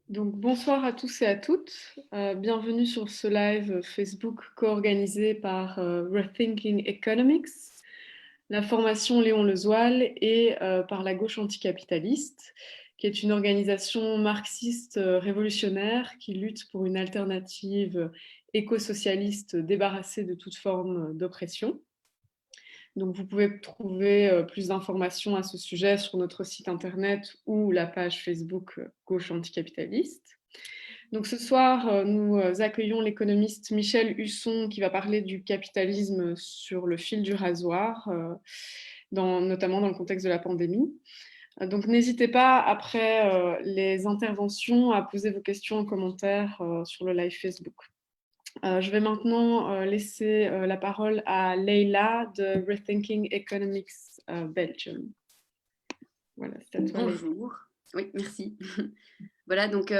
Donc, bonsoir à tous et à toutes. Bienvenue sur ce live Facebook co-organisé par Rethinking Economics, la formation Léon Lezoil et par la gauche anticapitaliste, qui est une organisation marxiste révolutionnaire qui lutte pour une alternative éco-socialiste débarrassée de toute forme d'oppression. Donc, vous pouvez trouver plus d'informations à ce sujet sur notre site internet ou la page Facebook Gauche anticapitaliste. Donc ce soir, nous accueillons l'économiste Michel Husson qui va parler du capitalisme sur le fil du rasoir, notamment dans le contexte de la pandémie. Donc n'hésitez pas, après les interventions, à poser vos questions en commentaire sur le live Facebook. Je vais maintenant laisser la parole à Leila de Rethinking Economics Belgium. Voilà, c'est à toi. Bonjour. Oui, merci. Voilà, donc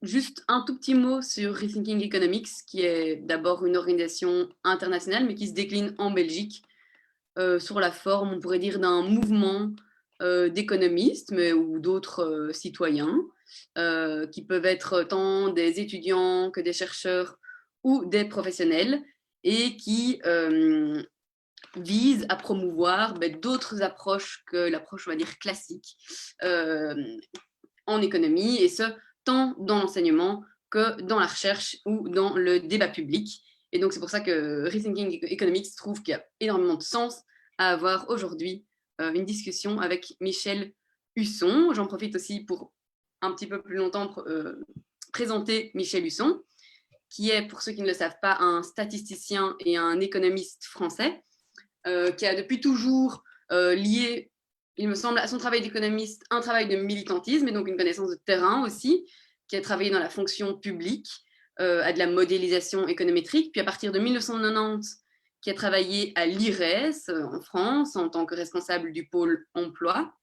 juste un tout petit mot sur Rethinking Economics, qui est d'abord une organisation internationale, mais qui se décline en Belgique sur la forme, on pourrait dire, d'un mouvement d'économistes, ou d'autres citoyens, qui peuvent être tant des étudiants que des chercheurs ou des professionnels, et qui vise à promouvoir d'autres approches que l'approche, on va dire, classique en économie, et ce, tant dans l'enseignement que dans la recherche ou dans le débat public. Et donc, c'est pour ça que Rethinking Economics trouve qu'il y a énormément de sens à avoir aujourd'hui une discussion avec Michel Husson. J'en profite aussi pour un petit peu plus longtemps présenter Michel Husson, qui est, pour ceux qui ne le savent pas, un statisticien et un économiste français, qui a depuis toujours lié, il me semble, à son travail d'économiste, un travail de militantisme et donc une connaissance de terrain aussi, qui a travaillé dans la fonction publique, à de la modélisation économétrique, puis à partir de 1990, qui a travaillé à l'IRES en France en tant que responsable du pôle emploi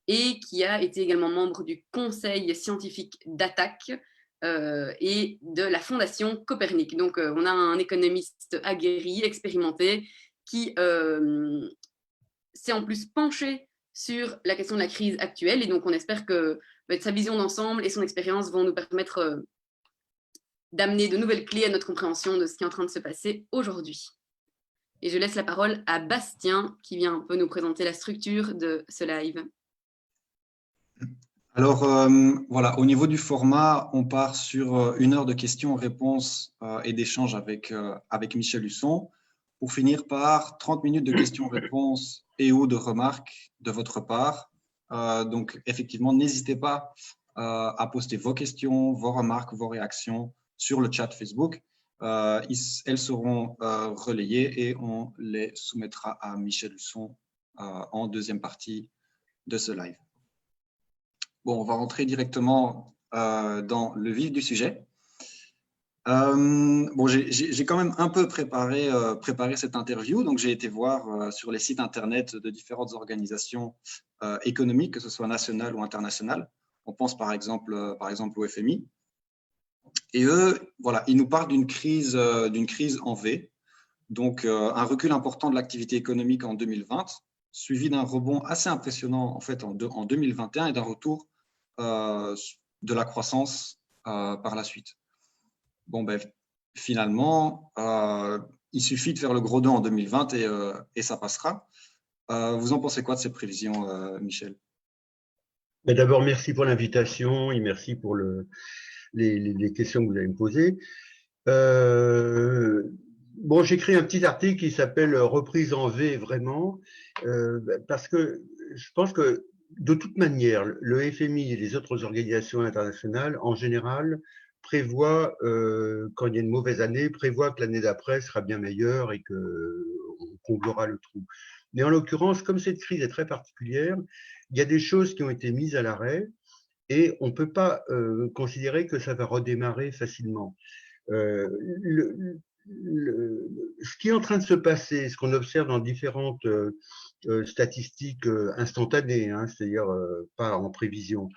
et qui a été également membre du conseil scientifique d'Attaque et de la fondation Copernic. Donc on a un économiste aguerri, expérimenté, qui s'est en plus penché sur la question de la crise actuelle. Et donc, on espère que sa vision d'ensemble et son expérience vont nous permettre d'amener de nouvelles clés à notre compréhension de ce qui est en train de se passer aujourd'hui. Et je laisse la parole à Bastien, qui vient un peu nous présenter la structure de ce live. Alors, voilà, au niveau du format, on part sur 1 heure de questions-réponses et d'échanges avec Michel Husson, pour finir par 30 minutes de questions-réponses et ou de remarques de votre part. Donc, effectivement, n'hésitez pas à poster vos questions, vos remarques, vos réactions sur le chat Facebook. Elles seront relayées et on les soumettra à Michel Husson en deuxième partie de ce live. Bon, on va rentrer directement dans le vif du sujet. Bon, j'ai quand même un peu préparé cette interview, donc j'ai été voir sur les sites internet de différentes organisations économiques, que ce soit nationales ou internationales. On pense par exemple au FMI. Et eux, voilà, ils nous parlent d'une crise en V, donc un recul important de l'activité économique en 2020, suivi d'un rebond assez impressionnant en fait en 2021 et d'un retour de la croissance par la suite. Bon, ben, finalement, il suffit de faire le gros 2 en 2020 et ça passera. Vous en pensez quoi de ces prévisions, Michel? D'abord, merci pour l'invitation et merci pour les questions que vous allez me poser. Bon, j'ai écrit un petit article qui s'appelle « Reprise en V, vraiment », parce que je pense que, de toute manière, le FMI et les autres organisations internationales, en général, prévoient, quand il y a une mauvaise année, prévoient que l'année d'après sera bien meilleure et qu'on comblera le trou. Mais en l'occurrence, comme cette crise est très particulière, il y a des choses qui ont été mises à l'arrêt et on ne peut pas considérer que ça va redémarrer facilement. Ce qui est en train de se passer, ce qu'on observe dans différentes statistiques instantanées, hein, c'est-à-dire pas en prévision,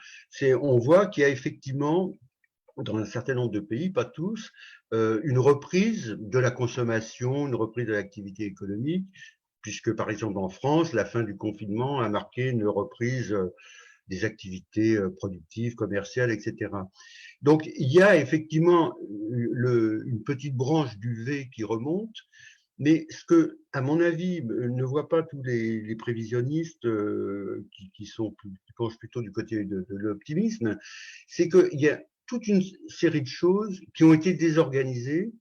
on voit qu'il y a effectivement dans un certain nombre de pays, pas tous, une reprise de la consommation, une reprise de l'activité économique, puisque par exemple en France, la fin du confinement a marqué une reprise des activités productives, commerciales, etc. Donc il y a effectivement une petite branche du V qui remonte, mais ce que, à mon avis, ne voient pas tous les prévisionnistes qui penchent plutôt du côté de l'optimisme, c'est qu'il y a toute une série de choses qui ont été désorganisées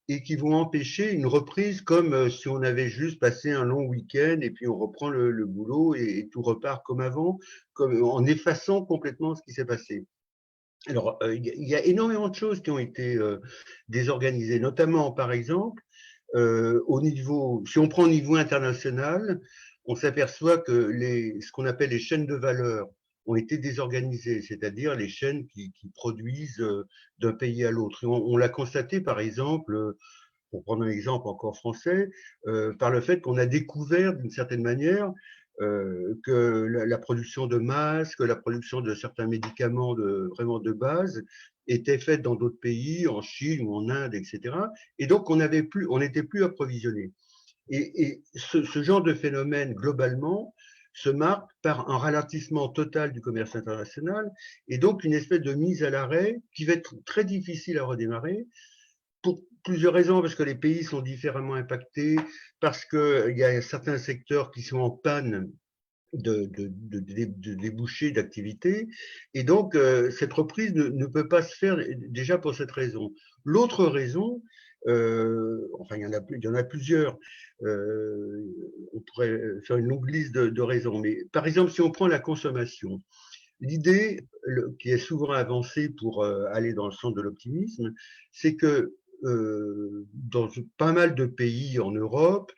et qui vont empêcher une reprise comme si on avait juste passé un long week-end et puis on reprend le boulot et tout repart comme avant, comme en effaçant complètement ce qui s'est passé. Alors, il y a énormément de choses qui ont été désorganisées, notamment, par exemple, si on prend au niveau international, on s'aperçoit que ce qu'on appelle les chaînes de valeur ont été désorganisées, c'est-à-dire les chaînes qui produisent d'un pays à l'autre. On l'a constaté, par exemple, pour prendre un exemple encore français, par le fait qu'on a découvert d'une certaine manière que la production de masques, la production de certains médicaments vraiment de base était faite dans d'autres pays, en Chine ou en Inde, etc. Et donc on n'était plus approvisionné. Et ce genre de phénomène, globalement, se marque par un ralentissement total du commerce international et donc une espèce de mise à l'arrêt qui va être très difficile à redémarrer pour plusieurs raisons, parce que les pays sont différemment impactés, parce qu'il y a certains secteurs qui sont en panne de débouchés d'activité, et donc cette reprise ne peut pas se faire déjà pour cette raison. L'autre raison, enfin il y en a plusieurs, on pourrait faire une longue liste de raisons, mais par exemple si on prend la consommation, l'idée qui est souvent avancée pour aller dans le sens de l'optimisme, c'est que dans pas mal de pays en Europe,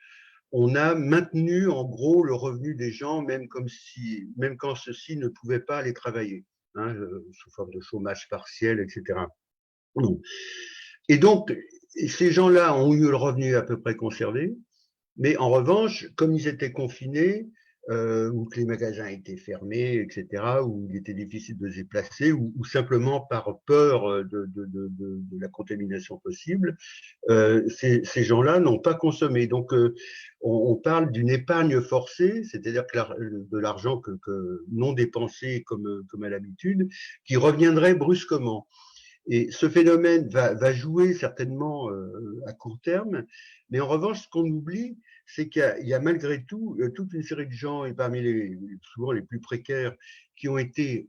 on a maintenu en gros le revenu des gens, même quand ceux-ci ne pouvaient pas aller travailler, hein, sous forme de chômage partiel, etc. Et donc, ces gens-là ont eu le revenu à peu près conservé, mais en revanche, comme ils étaient confinés, ou que les magasins étaient fermés, etc., où il était difficile de se déplacer, ou simplement par peur de la contamination possible, ces gens-là n'ont pas consommé. Donc, on parle d'une épargne forcée, c'est-à-dire que de l'argent non dépensé comme à l'habitude, qui reviendrait brusquement. Et ce phénomène va jouer certainement à court terme, mais en revanche, ce qu'on oublie, c'est qu'il y a malgré tout toute une série de gens, et parmi souvent les plus précaires, qui ont été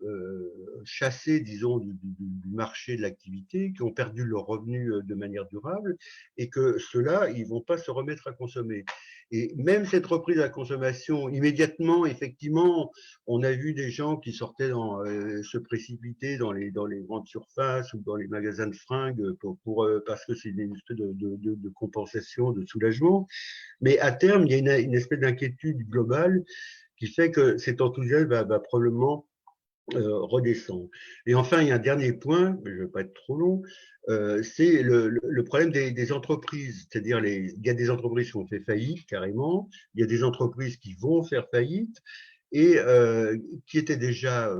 chassés, disons, du marché de l'activité, qui ont perdu leurs revenus de manière durable, et que ceux-là, ils ne vont pas se remettre à consommer. Et même cette reprise à la consommation, immédiatement, effectivement, on a vu des gens qui sortaient se précipiter dans les grandes surfaces ou dans les magasins de fringues parce que c'est une espèce de compensation, de soulagement. Mais à terme, il y a une espèce d'inquiétude globale qui fait que cet enthousiasme va probablement redescendre. Et enfin, il y a un dernier point, mais je ne vais pas être trop long, c'est le problème des entreprises. C'est-à-dire, il y a des entreprises qui ont fait faillite carrément, il y a des entreprises qui vont faire faillite et qui étaient déjà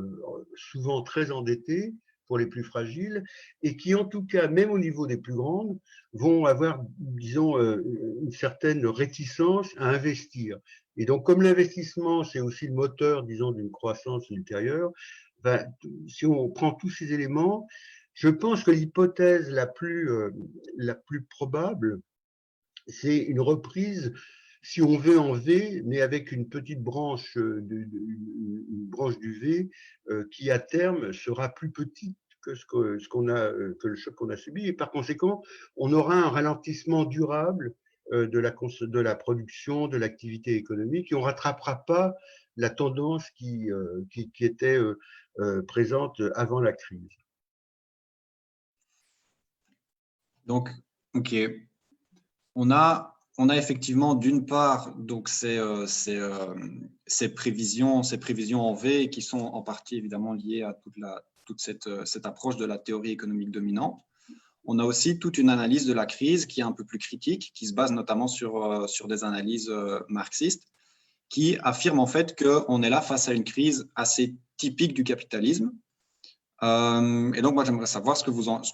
souvent très endettées pour les plus fragiles et qui, en tout cas, même au niveau des plus grandes, vont avoir, disons, une certaine réticence à investir. Et donc, comme l'investissement, c'est aussi le moteur, disons, d'une croissance ultérieure, ben, si on prend tous ces éléments, je pense que l'hypothèse la plus probable, c'est une reprise, si on veut en V, mais avec une petite branche, une branche du V qui, à terme, sera plus petite que que le choc qu'on a subi. Et par conséquent, on aura un ralentissement durable de la production, de l'activité économique, et on ne rattrapera pas la tendance qui était présente avant la crise. Donc, ok. On a effectivement d'une part donc ces prévisions en V qui sont en partie évidemment liées à toute cette approche de la théorie économique dominante. On a aussi toute une analyse de la crise qui est un peu plus critique, qui se base notamment sur des analyses marxistes, qui affirment en fait qu'on est là face à une crise assez typique du capitalisme. Et donc, moi, j'aimerais savoir ce que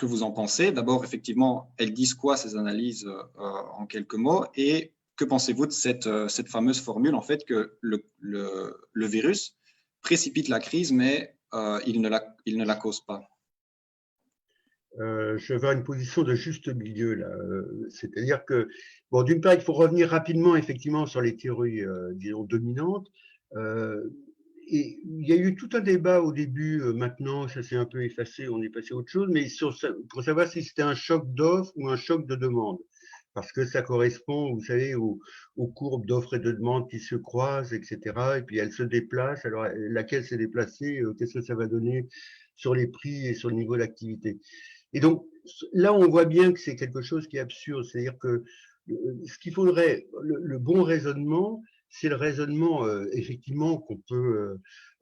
vous en pensez. D'abord, effectivement, elles disent quoi, ces analyses, en quelques mots, et que pensez-vous de cette fameuse formule, en fait, que le virus précipite la crise, mais il ne la cause pas? Je vais à une position de juste milieu là. C'est-à-dire que, bon, d'une part, il faut revenir rapidement effectivement sur les théories, disons, dominantes. Et il y a eu tout un débat au début, maintenant ça s'est un peu effacé, on est passé à autre chose, mais pour savoir si c'était un choc d'offres ou un choc de demande. Parce que ça correspond, vous savez, aux courbes d'offres et de demande qui se croisent, etc. Et puis elles se déplacent. Alors, laquelle s'est déplacée, qu'est-ce que ça va donner sur les prix et sur le niveau d'activité? Et donc, là, on voit bien que c'est quelque chose qui est absurde. C'est-à-dire que ce qu'il faudrait, le bon raisonnement, c'est le raisonnement, effectivement, qu'on peut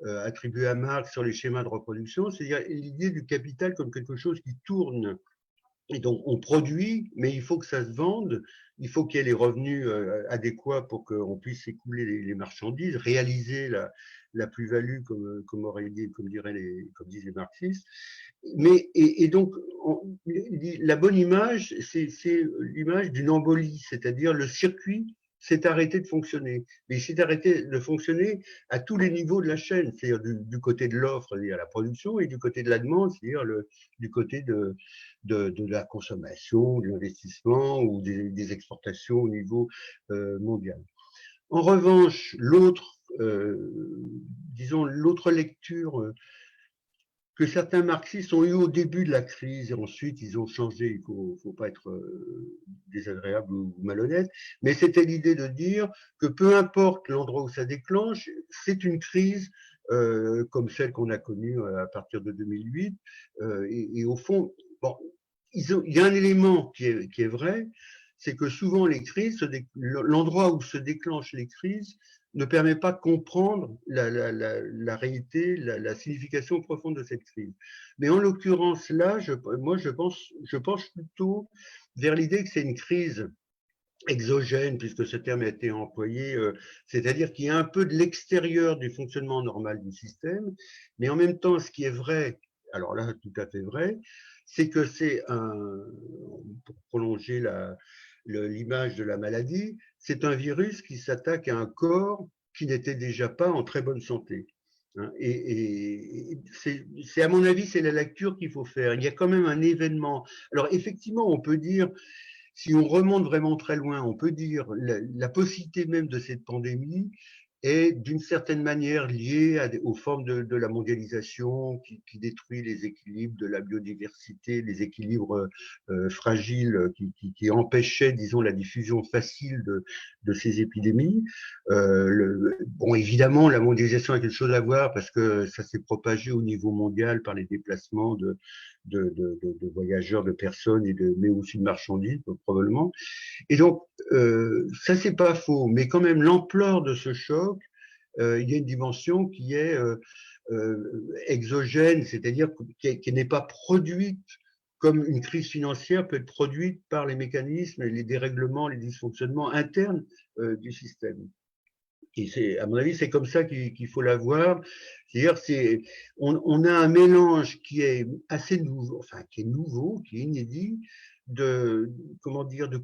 attribuer à Marx sur les schémas de reproduction, c'est-à-dire l'idée du capital comme quelque chose qui tourne. Et donc, on produit, mais il faut que ça se vende, il faut qu'il y ait les revenus adéquats pour qu'on puisse écouler les marchandises, réaliser la plus-value, comme disent les marxistes. Mais, et donc, la bonne image, c'est l'image d'une embolie, c'est-à-dire le circuit s'est arrêté de fonctionner. Mais il s'est arrêté de fonctionner à tous les niveaux de la chaîne, c'est-à-dire du côté de l'offre, c'est-à-dire la production, et du côté de la demande, c'est-à-dire du côté de la consommation, de l'investissement ou des exportations au niveau mondial. En revanche, disons, l'autre lecture que certains marxistes ont eu au début de la crise et ensuite ils ont changé, il ne faut pas être désagréable ou malhonnête, mais c'était l'idée de dire que peu importe l'endroit où ça déclenche, c'est une crise comme celle qu'on a connue à partir de 2008 et au fond, bon, il y a un élément qui est vrai, c'est que souvent les crises, l'endroit où se déclenchent les crises ne permet pas de comprendre la réalité, la signification profonde de cette crise. Mais en l'occurrence, là, moi, je pense plutôt vers l'idée que c'est une crise exogène, puisque ce terme a été employé, c'est-à-dire qu'il y a un peu de l'extérieur du fonctionnement normal du système, mais en même temps, ce qui est vrai, alors là, tout à fait vrai, c'est que pour prolonger l'image de la maladie, c'est un virus qui s'attaque à un corps qui n'était déjà pas en très bonne santé. Et c'est à mon avis, c'est la lecture qu'il faut faire. Il y a quand même un événement. Alors effectivement, on peut dire, si on remonte vraiment très loin, on peut dire la possibilité même de cette pandémie est d'une certaine manière liée aux formes de la mondialisation qui détruit les équilibres de la biodiversité, les équilibres fragiles qui empêchaient, disons, la diffusion facile de ces épidémies. Bon, évidemment, la mondialisation a quelque chose à voir parce que ça s'est propagé au niveau mondial par les déplacements de voyageurs, de personnes, mais aussi de marchandises, probablement. Et donc, ça, c'est pas faux, mais quand même, l'ampleur de ce choc, il y a une dimension qui est exogène, c'est-à-dire qui n'est pas produite comme une crise financière peut être produite par les mécanismes, les dérèglements, les dysfonctionnements internes du système. Et à mon avis, c'est comme ça qu'il faut la voir. C'est-à-dire, on a un mélange qui est assez nouveau, enfin, qui est nouveau, qui est inédit, de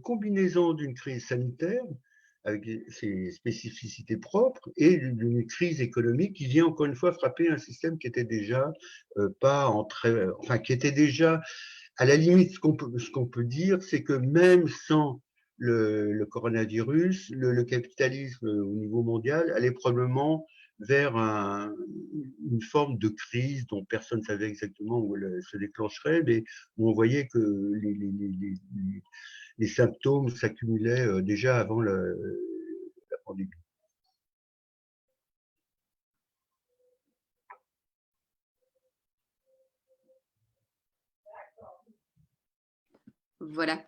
combinaison d'une crise sanitaire avec ses spécificités propres et d'une crise économique qui vient encore une fois frapper un système qui était déjà qui était déjà à la limite. Ce qu'on peut dire, c'est que même sans le coronavirus, le capitalisme au niveau mondial allait probablement vers une forme de crise dont personne ne savait exactement où elle se déclencherait, mais où on voyait que les symptômes s'accumulaient déjà avant la pandémie. Voilà.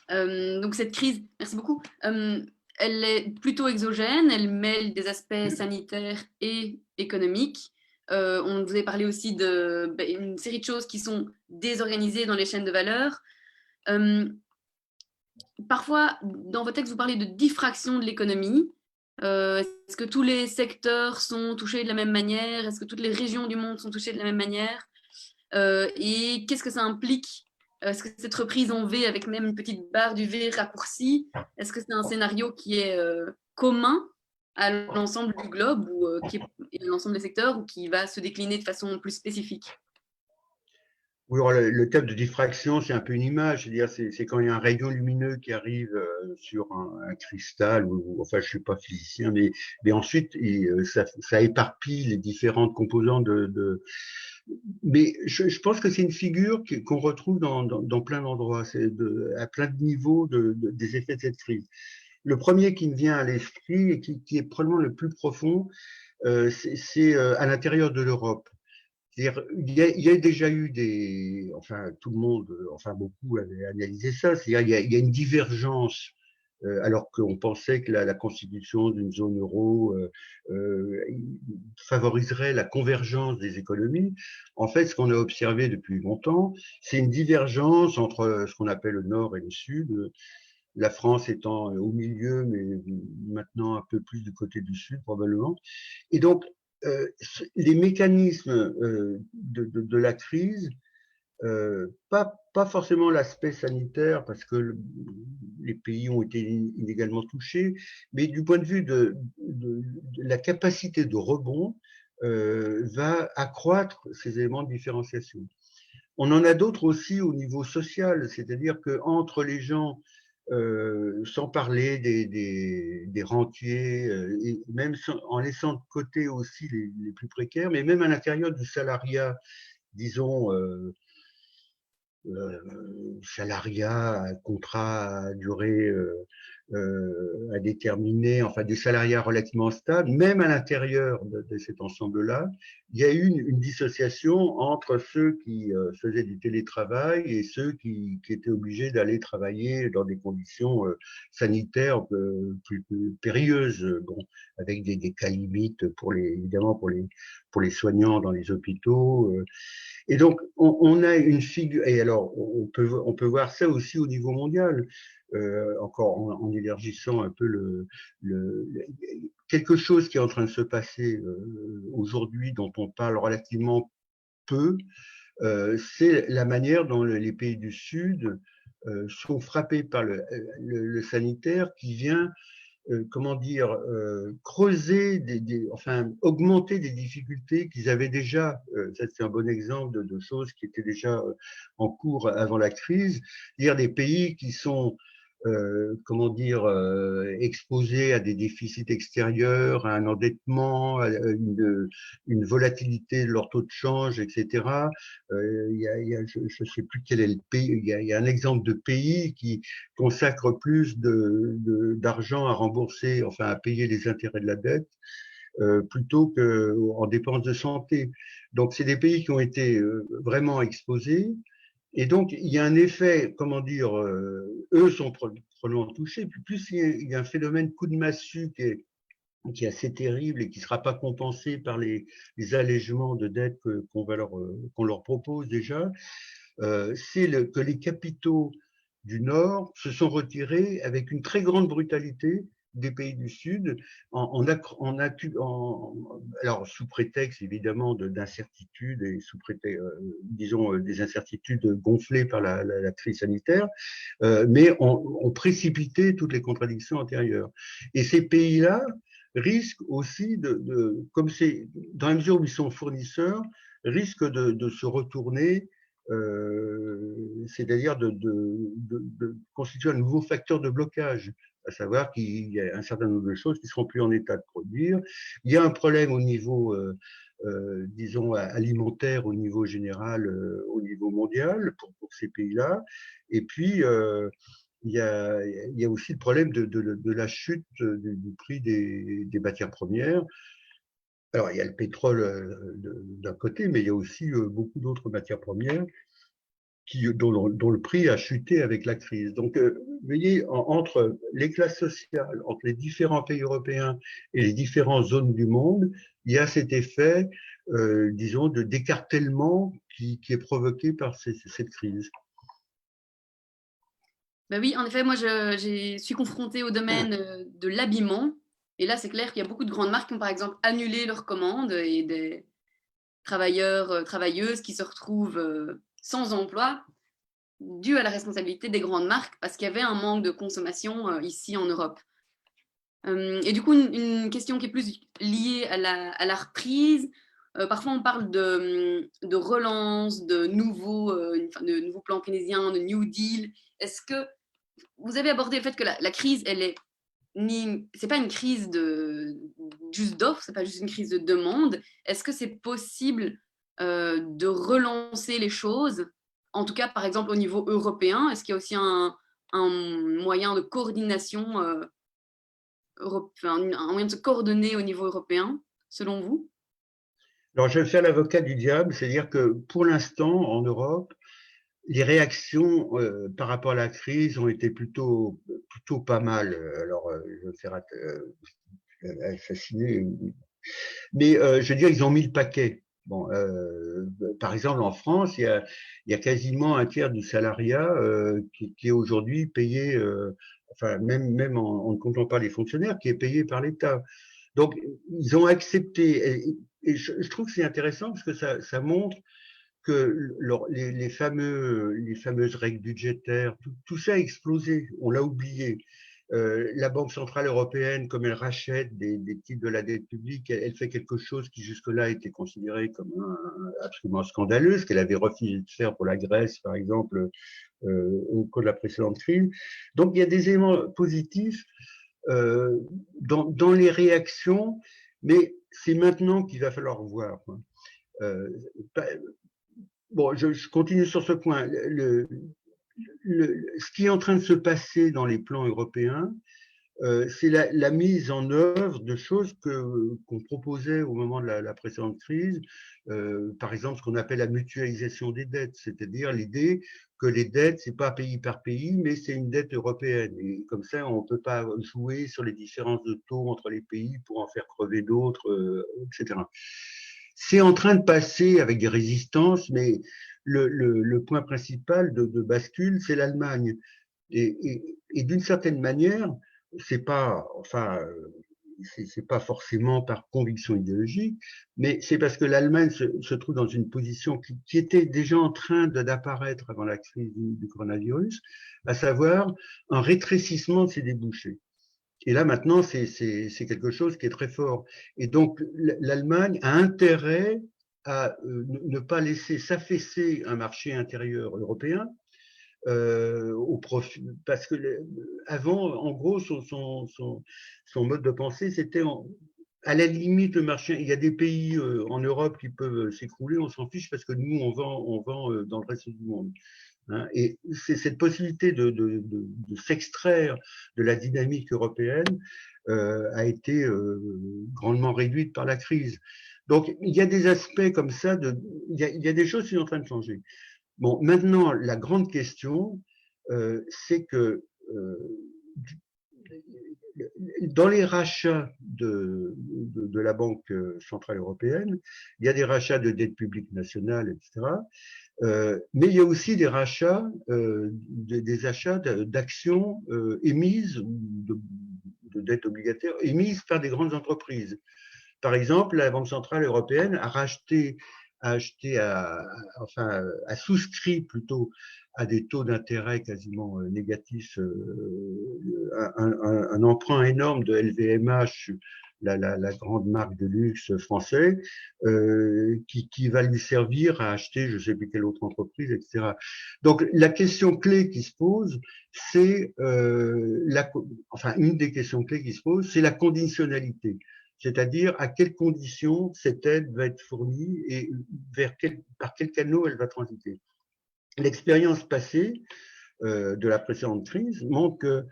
Donc cette crise, merci beaucoup, elle est plutôt exogène, elle mêle des aspects sanitaires et économiques. On vous a parlé aussi une série de choses qui sont désorganisées dans les chaînes de valeur. Parfois, dans vos textes, vous parlez de diffraction de l'économie. Est-ce que tous les secteurs sont touchés de la même manière? Est-ce que toutes les régions du monde sont touchées de la même manière? Et qu'est-ce que ça implique Est-ce que cette reprise en V avec même une petite barre du V raccourcie, est-ce que c'est un scénario qui est commun à l'ensemble du globe ou qui est à l'ensemble des secteurs ou qui va se décliner de façon plus spécifique? Oui, alors le terme de diffraction, c'est un peu une image, c'est-à-dire c'est quand il y a un rayon lumineux qui arrive sur un cristal, enfin je suis pas physicien, mais ensuite ça éparpille les différentes composantes mais je pense que c'est une figure qu'on retrouve dans plein d'endroits, à plein de niveaux des effets de cette crise. Le premier qui me vient à l'esprit et qui est probablement le plus profond, c'est à l'intérieur de l'Europe. C'est-à-dire, il y a déjà eu enfin tout le monde, enfin beaucoup avaient analysé ça, c'est-à-dire il y a une divergence, alors qu'on pensait que la constitution d'une zone euro favoriserait la convergence des économies. En fait, ce qu'on a observé depuis longtemps, c'est une divergence entre ce qu'on appelle le nord et le sud, la France étant au milieu, mais maintenant un peu plus du côté du sud probablement. Et donc, les mécanismes de la crise, pas forcément l'aspect sanitaire, parce que les pays ont été inégalement touchés, mais du point de vue de la capacité de rebond, va accroître ces éléments de différenciation. On en a d'autres aussi au niveau social, c'est-à-dire qu'entre les gens, sans parler des rentiers, et même en laissant de côté aussi les plus précaires, mais même à l'intérieur du salariat, disons, salariat, contrat à durée à déterminer, enfin des salariats relativement stables, même à l'intérieur de cet ensemble-là, il y a eu une dissociation entre ceux qui faisaient du télétravail et ceux qui étaient obligés d'aller travailler dans des conditions sanitaires plus périlleuses, bon, avec des cas limites évidemment pour les soignants dans les hôpitaux. Et donc, on a une figure, et alors on peut voir ça aussi au niveau mondial, encore en élargissant un peu quelque chose qui est en train de se passer aujourd'hui, dont on parle relativement peu, c'est la manière dont les pays du Sud sont frappés par le sanitaire qui vient comment dire, creuser, enfin, augmenter des difficultés qu'ils avaient déjà. Ça, c'est un bon exemple de choses qui étaient déjà en cours avant la crise. Dire des pays qui sont comment dire, exposés à des déficits extérieurs, à un endettement, à une volatilité de leur taux de change, etc. Je ne sais plus quel est le pays. Il y a un exemple de pays qui consacre plus d'argent à rembourser, enfin à payer les intérêts de la dette, plutôt qu'en dépenses de santé. Donc, c'est des pays qui ont été vraiment exposés. Et donc, il y a un effet, comment dire, eux sont probablement touchés, puis plus il y a un phénomène coup de massue qui est assez terrible et qui ne sera pas compensé par les allègements de dettes qu'on leur propose déjà, c'est que les capitaux du Nord se sont retirés avec une très grande brutalité des pays du Sud, alors sous prétexte évidemment d'incertitudes et sous prétexte, disons, des incertitudes gonflées par la crise sanitaire, mais ont précipité toutes les contradictions antérieures. Et ces pays-là risquent aussi comme c'est, dans la mesure où ils sont fournisseurs, risquent de se retourner, c'est-à-dire de constituer un nouveau facteur de blocage, à savoir qu'il y a un certain nombre de choses qui ne seront plus en état de produire. Il y a un problème au niveau, disons, alimentaire, au niveau général, au niveau mondial pour ces pays-là. Et puis, il y a aussi le problème de la chute du prix des matières premières. Alors, il y a le pétrole d'un côté, mais il y a aussi beaucoup d'autres matières premières dont le prix a chuté avec la crise. Donc, vous voyez, entre les classes sociales, entre les différents pays européens et les différentes zones du monde, il y a cet effet, disons, d'écartèlement qui est provoqué par cette crise. Ben oui, en effet, moi, je suis confrontée au domaine de l'habillement. Et là, c'est clair qu'il y a beaucoup de grandes marques qui ont, par exemple, annulé leurs commandes et des travailleurs, travailleuses qui se retrouvent sans emploi. dû à la responsabilité des grandes marques parce qu'il y avait un manque de consommation ici en Europe. Et du coup, une question qui est plus liée à la reprise. Parfois, on parle de relance, de nouveaux plans keynésiens, de New Deal. Est-ce que vous avez abordé le fait que la crise, c'est pas une crise juste d'offre, c'est pas juste une crise de demande. Est-ce que c'est possible de relancer les choses? En tout cas, par exemple, au niveau européen, est-ce qu'il y a aussi un moyen de coordination un moyen de se coordonner au niveau européen, selon vous? Alors, je vais faire l'avocat du diable, c'est-à-dire que pour l'instant, en Europe, les réactions par rapport à la crise ont été plutôt pas mal. Alors, je vais faire assassiner, mais je veux dire, ils ont mis le paquet. Bon, par exemple, en France, il y a quasiment un tiers du salariat qui est aujourd'hui payé, enfin, même en ne comptant pas les fonctionnaires, qui est payé par l'État. Donc, ils ont accepté, et je trouve que c'est intéressant parce que ça montre que les fameuses règles budgétaires, tout ça a explosé, on l'a oublié. La Banque centrale européenne, comme elle rachète des titres de la dette publique, elle fait quelque chose qui jusque-là était considéré comme absolument scandaleux, ce qu'elle avait refusé de faire pour la Grèce, par exemple, au cours de la précédente crise. Donc il y a des éléments positifs dans les réactions, mais c'est maintenant qu'il va falloir voir. Bon, je continue sur ce point. Ce qui est en train de se passer dans les plans européens, c'est la mise en œuvre de choses qu'on proposait au moment de la précédente crise, par exemple ce qu'on appelle la mutualisation des dettes, c'est-à-dire l'idée que les dettes, c'est pas pays par pays, mais c'est une dette européenne. Et comme ça, on ne peut pas jouer sur les différences de taux entre les pays pour en faire crever d'autres, etc. C'est en train de passer avec des résistances, mais le point principal de bascule, c'est l'Allemagne. Et d'une certaine manière, c'est pas, enfin, c'est pas forcément par conviction idéologique, mais c'est parce que l'Allemagne se trouve dans une position qui était déjà en train d'apparaître avant la crise du coronavirus, à savoir un rétrécissement de ses débouchés. Et là, maintenant, c'est quelque chose qui est très fort. Et donc, l'Allemagne a intérêt à ne pas laisser s'affaisser un marché intérieur européen au profit, parce que avant, en gros, son mode de pensée, c'était à la limite le marché. Il y a des pays en Europe qui peuvent s'écrouler, on s'en fiche parce que nous, on vend dans le reste du monde. Hein, et c'est cette possibilité de s'extraire de la dynamique européenne a été grandement réduite par la crise. Donc, il y a des aspects comme ça, il y a des choses qui sont en train de changer. Bon, maintenant, la grande question, c'est que dans les rachats de la Banque centrale européenne, il y a des rachats de dettes publiques nationales, etc. Mais il y a aussi des rachats, des achats d'actions émises, de dettes obligataires émises par des grandes entreprises. Par exemple, la Banque centrale européenne a souscrit plutôt à des taux d'intérêt quasiment négatifs, un emprunt énorme de LVMH, la grande marque de luxe français, qui va lui servir à acheter je ne sais plus quelle autre entreprise, etc. Donc la question clé qui se pose, c'est une des questions clés qui se pose, c'est la conditionnalité. C'est-à-dire à quelles conditions cette aide va être fournie et par quel canal elle va transiter. L'expérience passée de la précédente crise montre que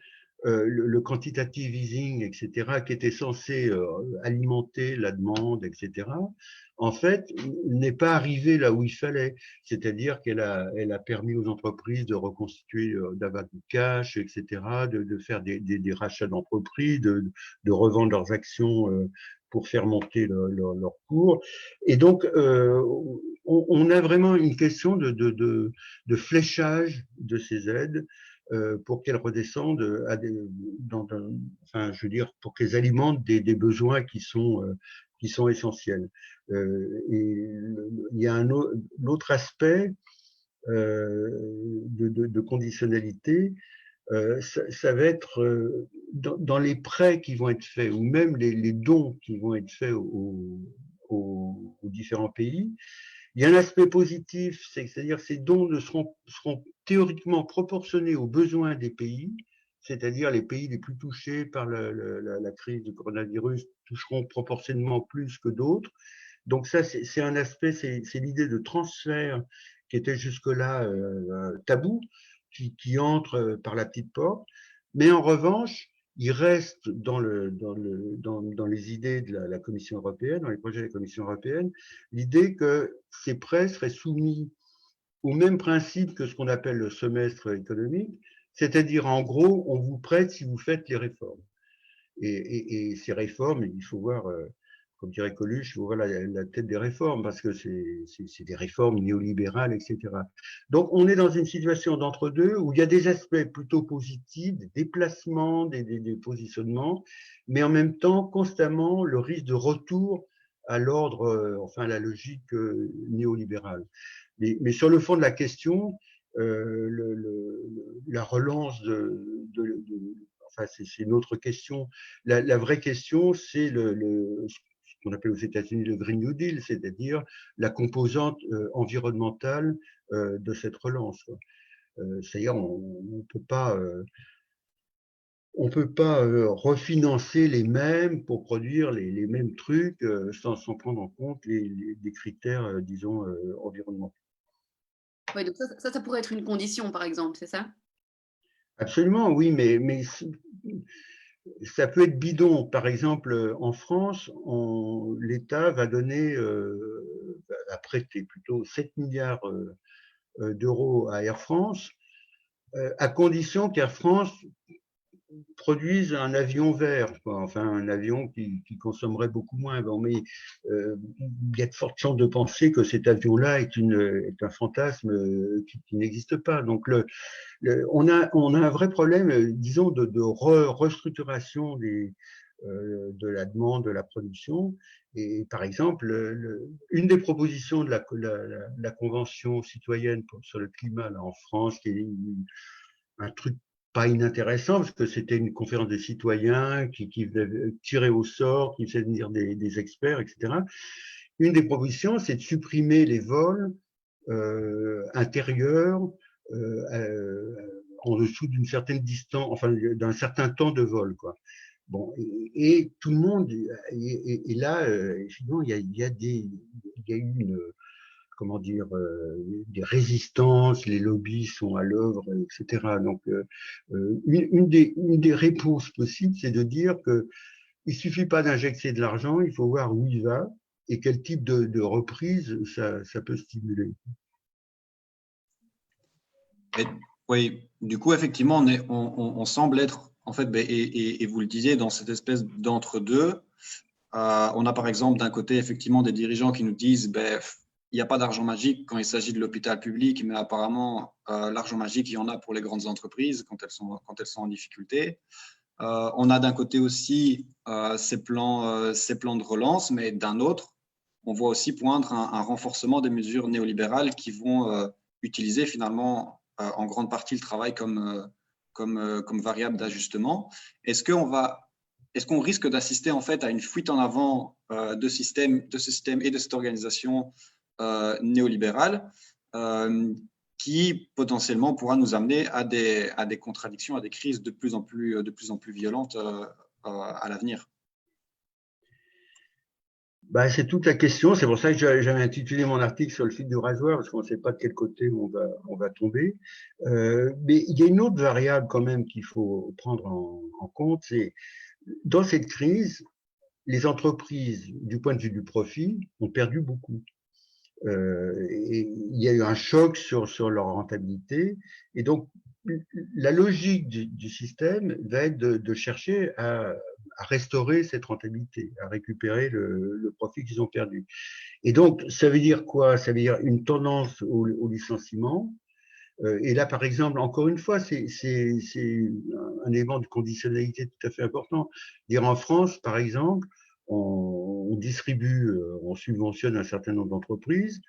le quantitative easing, etc., qui était censé alimenter la demande, etc., en fait, n'est pas arrivé là où il fallait. C'est-à-dire qu'elle a permis aux entreprises de reconstituer, d'avoir du cash, etc., de faire des rachats d'entreprises, de revendre leurs actions pour faire monter leur cours. Et donc, on a vraiment une question de fléchage de ces aides pour qu'elles redescendent enfin, je veux dire, pour qu'elles alimentent des besoins qui sont essentiels. Et il y a un autre aspect de conditionnalité, ça va être dans les prêts qui vont être faits ou même les dons qui vont être faits aux différents pays. Il y a un aspect positif, c'est-à-dire que ces dons seront théoriquement proportionnés aux besoins des pays, c'est-à-dire les pays les plus touchés par la crise du coronavirus toucheront proportionnellement plus que d'autres. Donc ça, c'est un aspect, c'est l'idée de transfert qui était jusque-là tabou, qui entre par la petite porte. Mais en revanche, il reste dans les idées de la Commission européenne, dans les projets de la Commission européenne, l'idée que ces prêts seraient soumis au même principe que ce qu'on appelle le semestre économique, c'est-à-dire en gros, on vous prête si vous faites les réformes. Et ces réformes, il faut voir, comme dirait Coluche, il faut voir la tête des réformes, parce que c'est des réformes néolibérales, etc. Donc, on est dans une situation d'entre-deux où il y a des aspects plutôt positifs, des déplacements, des positionnements, mais en même temps, constamment, le risque de retour à l'ordre, enfin, à la logique néolibérale. Mais sur le fond de la question, la relance enfin, c'est une autre question. La vraie question, c'est ce qu'on appelle aux États-Unis le Green New Deal, c'est-à-dire la composante environnementale de cette relance. C'est-à-dire, on peut pas refinancer les mêmes pour produire les mêmes trucs sans prendre en compte des critères, disons, environnementaux. Oui, donc ça pourrait être une condition, par exemple, c'est ça? Absolument, oui, mais ça peut être bidon. Par exemple, en France, l'État va donner, va prêter plutôt 7 milliards d'euros à Air France, à condition qu'Air France produisent un avion vert, quoi. Enfin un avion qui consommerait beaucoup moins. Bon, mais il y a de fortes chances de penser que cet avion-là est un fantasme qui n'existe pas. Donc on a un vrai problème, disons, de restructuration de la demande, de la production. Et par exemple, une des propositions de la Convention citoyenne sur le climat là, en France, qui est un truc pas inintéressant, parce que c'était une conférence des citoyens qui tirait au sort, qui faisait venir des experts, etc. Une des propositions, c'est de supprimer les vols intérieurs en dessous d'une certaine distance, enfin d'un certain temps de vol, quoi. Bon, et tout le monde, et là, effectivement, il y a eu comment dire, des résistances, les lobbies sont à l'œuvre, etc. Donc, une des réponses possibles, c'est de dire que il suffit pas d'injecter de l'argent, il faut voir où il va et quel type de reprise ça peut stimuler. Oui, du coup, effectivement, on semble être, en fait, et vous le disiez, dans cette espèce d'entre-deux. On a par exemple d'un côté, effectivement, des dirigeants qui nous disent, il n'y a pas d'argent magique quand il s'agit de l'hôpital public, mais apparemment, l'argent magique, il y en a pour les grandes entreprises quand elles sont en difficulté. On a d'un côté aussi ces plans de relance, mais d'un autre, on voit aussi poindre un renforcement des mesures néolibérales qui vont utiliser finalement en grande partie le travail comme variable d'ajustement. Est-ce qu'on risque d'assister en fait à une fuite en avant de ce système et de cette organisation néolibérale qui potentiellement pourra nous amener à des contradictions, à des crises de plus en plus violentes à l'avenir? C'est toute la question. C'est pour ça que j'avais intitulé mon article sur le fil du rasoir, parce qu'on ne sait pas de quel côté on va tomber. Mais il y a une autre variable quand même qu'il faut prendre en compte, c'est dans cette crise, les entreprises, du point de vue du profit, ont perdu beaucoup. Et il y a eu un choc sur leur rentabilité. Et donc, la logique du système va être de chercher à restaurer cette rentabilité, à récupérer le profit qu'ils ont perdu. Et donc, ça veut dire quoi? Ça veut dire une tendance au licenciement. Et là, par exemple, encore une fois, c'est un élément de conditionnalité tout à fait important. Dire en France, par exemple, on distribue, on subventionne un certain nombre d'entreprises.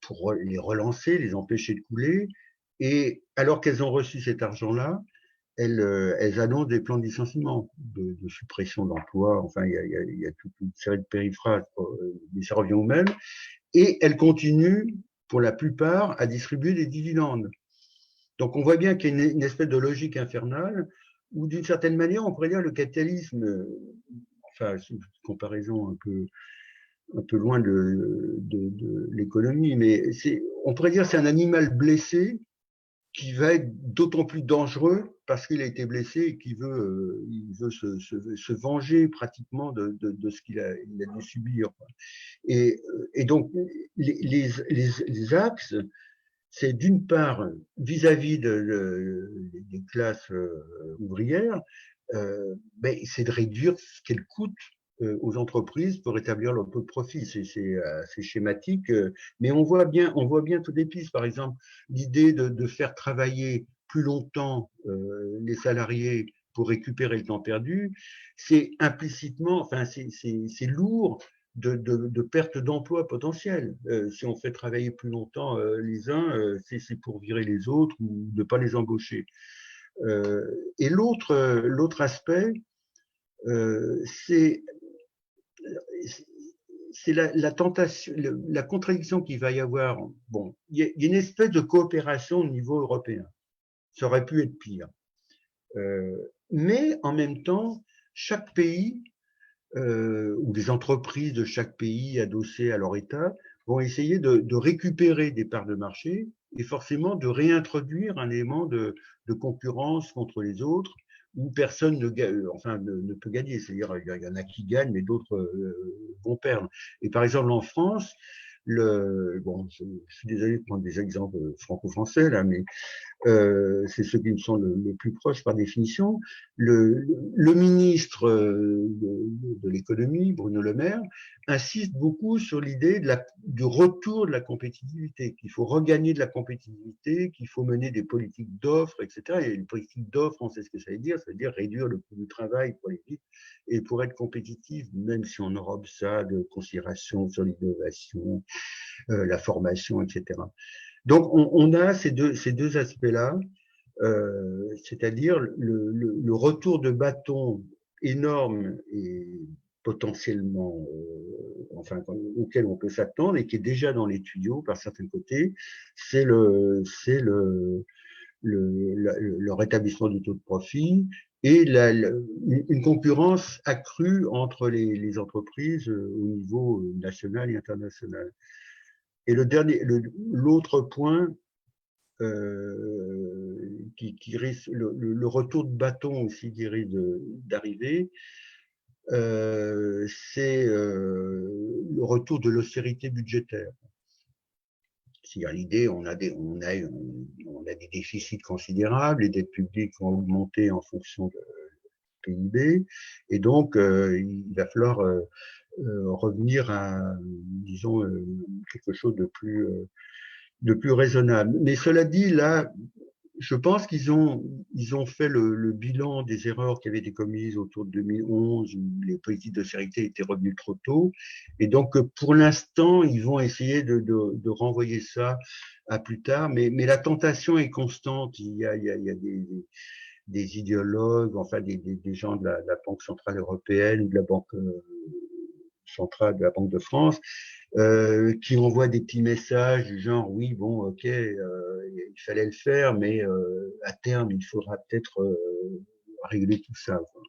pour les relancer, les empêcher de couler. Et alors qu'elles ont reçu cet argent-là, elles annoncent des plans de licenciement, de suppression d'emplois. Enfin, il y a toute une série de périphrases, mais ça revient au même. Et elles continuent, pour la plupart, à distribuer des dividendes. Donc, on voit bien qu'il y a une espèce de logique infernale où, d'une certaine manière, on pourrait dire le capitalisme, enfin, c'est une comparaison un peu loin de l'économie, mais on pourrait dire que c'est un animal blessé qui va être d'autant plus dangereux parce qu'il a été blessé et qu'il veut, se venger pratiquement de ce qu'il a dû subir. Et donc, les axes, c'est d'une part, vis-à-vis des classes ouvrières, c'est de réduire ce qu'elles coûtent aux entreprises pour établir leur taux de profit. C'est assez schématique, mais on voit bien toutes les pistes. Par exemple, l'idée de faire travailler plus longtemps les salariés pour récupérer le temps perdu, c'est implicitement, enfin, c'est lourd de perte d'emploi potentielle. Si on fait travailler plus longtemps les uns, c'est pour virer les autres ou ne pas les embaucher. Et l'autre aspect, c'est la tentation, la contradiction qu'il va y avoir. Bon, il y a une espèce de coopération au niveau européen. Ça aurait pu être pire. Mais en même temps, chaque pays ou les entreprises de chaque pays adossées à leur État vont essayer de récupérer des parts de marché et forcément de réintroduire un élément de concurrence contre les autres où personne ne peut gagner. C'est-à-dire il y en a qui gagnent, mais d'autres vont perdre. Et par exemple en France, je suis désolé de prendre des exemples franco-français là, mais c'est ceux qui me sont le plus proches par définition. Le ministre de l'économie, Bruno Le Maire, insiste beaucoup sur l'idée du retour de la compétitivité, qu'il faut regagner de la compétitivité, qu'il faut mener des politiques d'offres, etc. Et les politiques d'offres, on sait ce que ça veut dire réduire le coût du travail pour aller vite et pour être compétitif, même si on enrobe ça de considérations sur l'innovation, la formation, etc. Donc, on a ces deux aspects-là, c'est-à-dire le retour de bâton énorme et potentiellement, auquel on peut s'attendre et qui est déjà dans les tuyaux par certains côtés, c'est le rétablissement du taux de profit et une concurrence accrue entre les entreprises au niveau national et international. Et l'autre point qui risque, le retour de bâton aussi qui risque d'arriver, c'est le retour de l'austérité budgétaire. C'est-à-dire l'idée, on a des déficits considérables, les dettes publiques vont augmenter en fonction de PIB, et donc il va falloir revenir à, disons, quelque chose de plus raisonnable. Mais cela dit, là, je pense qu'ils ont fait le bilan des erreurs qui avaient été commises autour de 2011 où les politiques d'austérité étaient revenues trop tôt. Et donc, pour l'instant, ils vont essayer de renvoyer ça à plus tard. Mais la tentation est constante. Il y a des idéologues, enfin des gens de la Banque centrale européenne ou de la Banque centrale de la Banque de France qui envoient des petits messages du genre oui bon ok il fallait le faire mais à terme il faudra peut-être régler tout ça, quoi.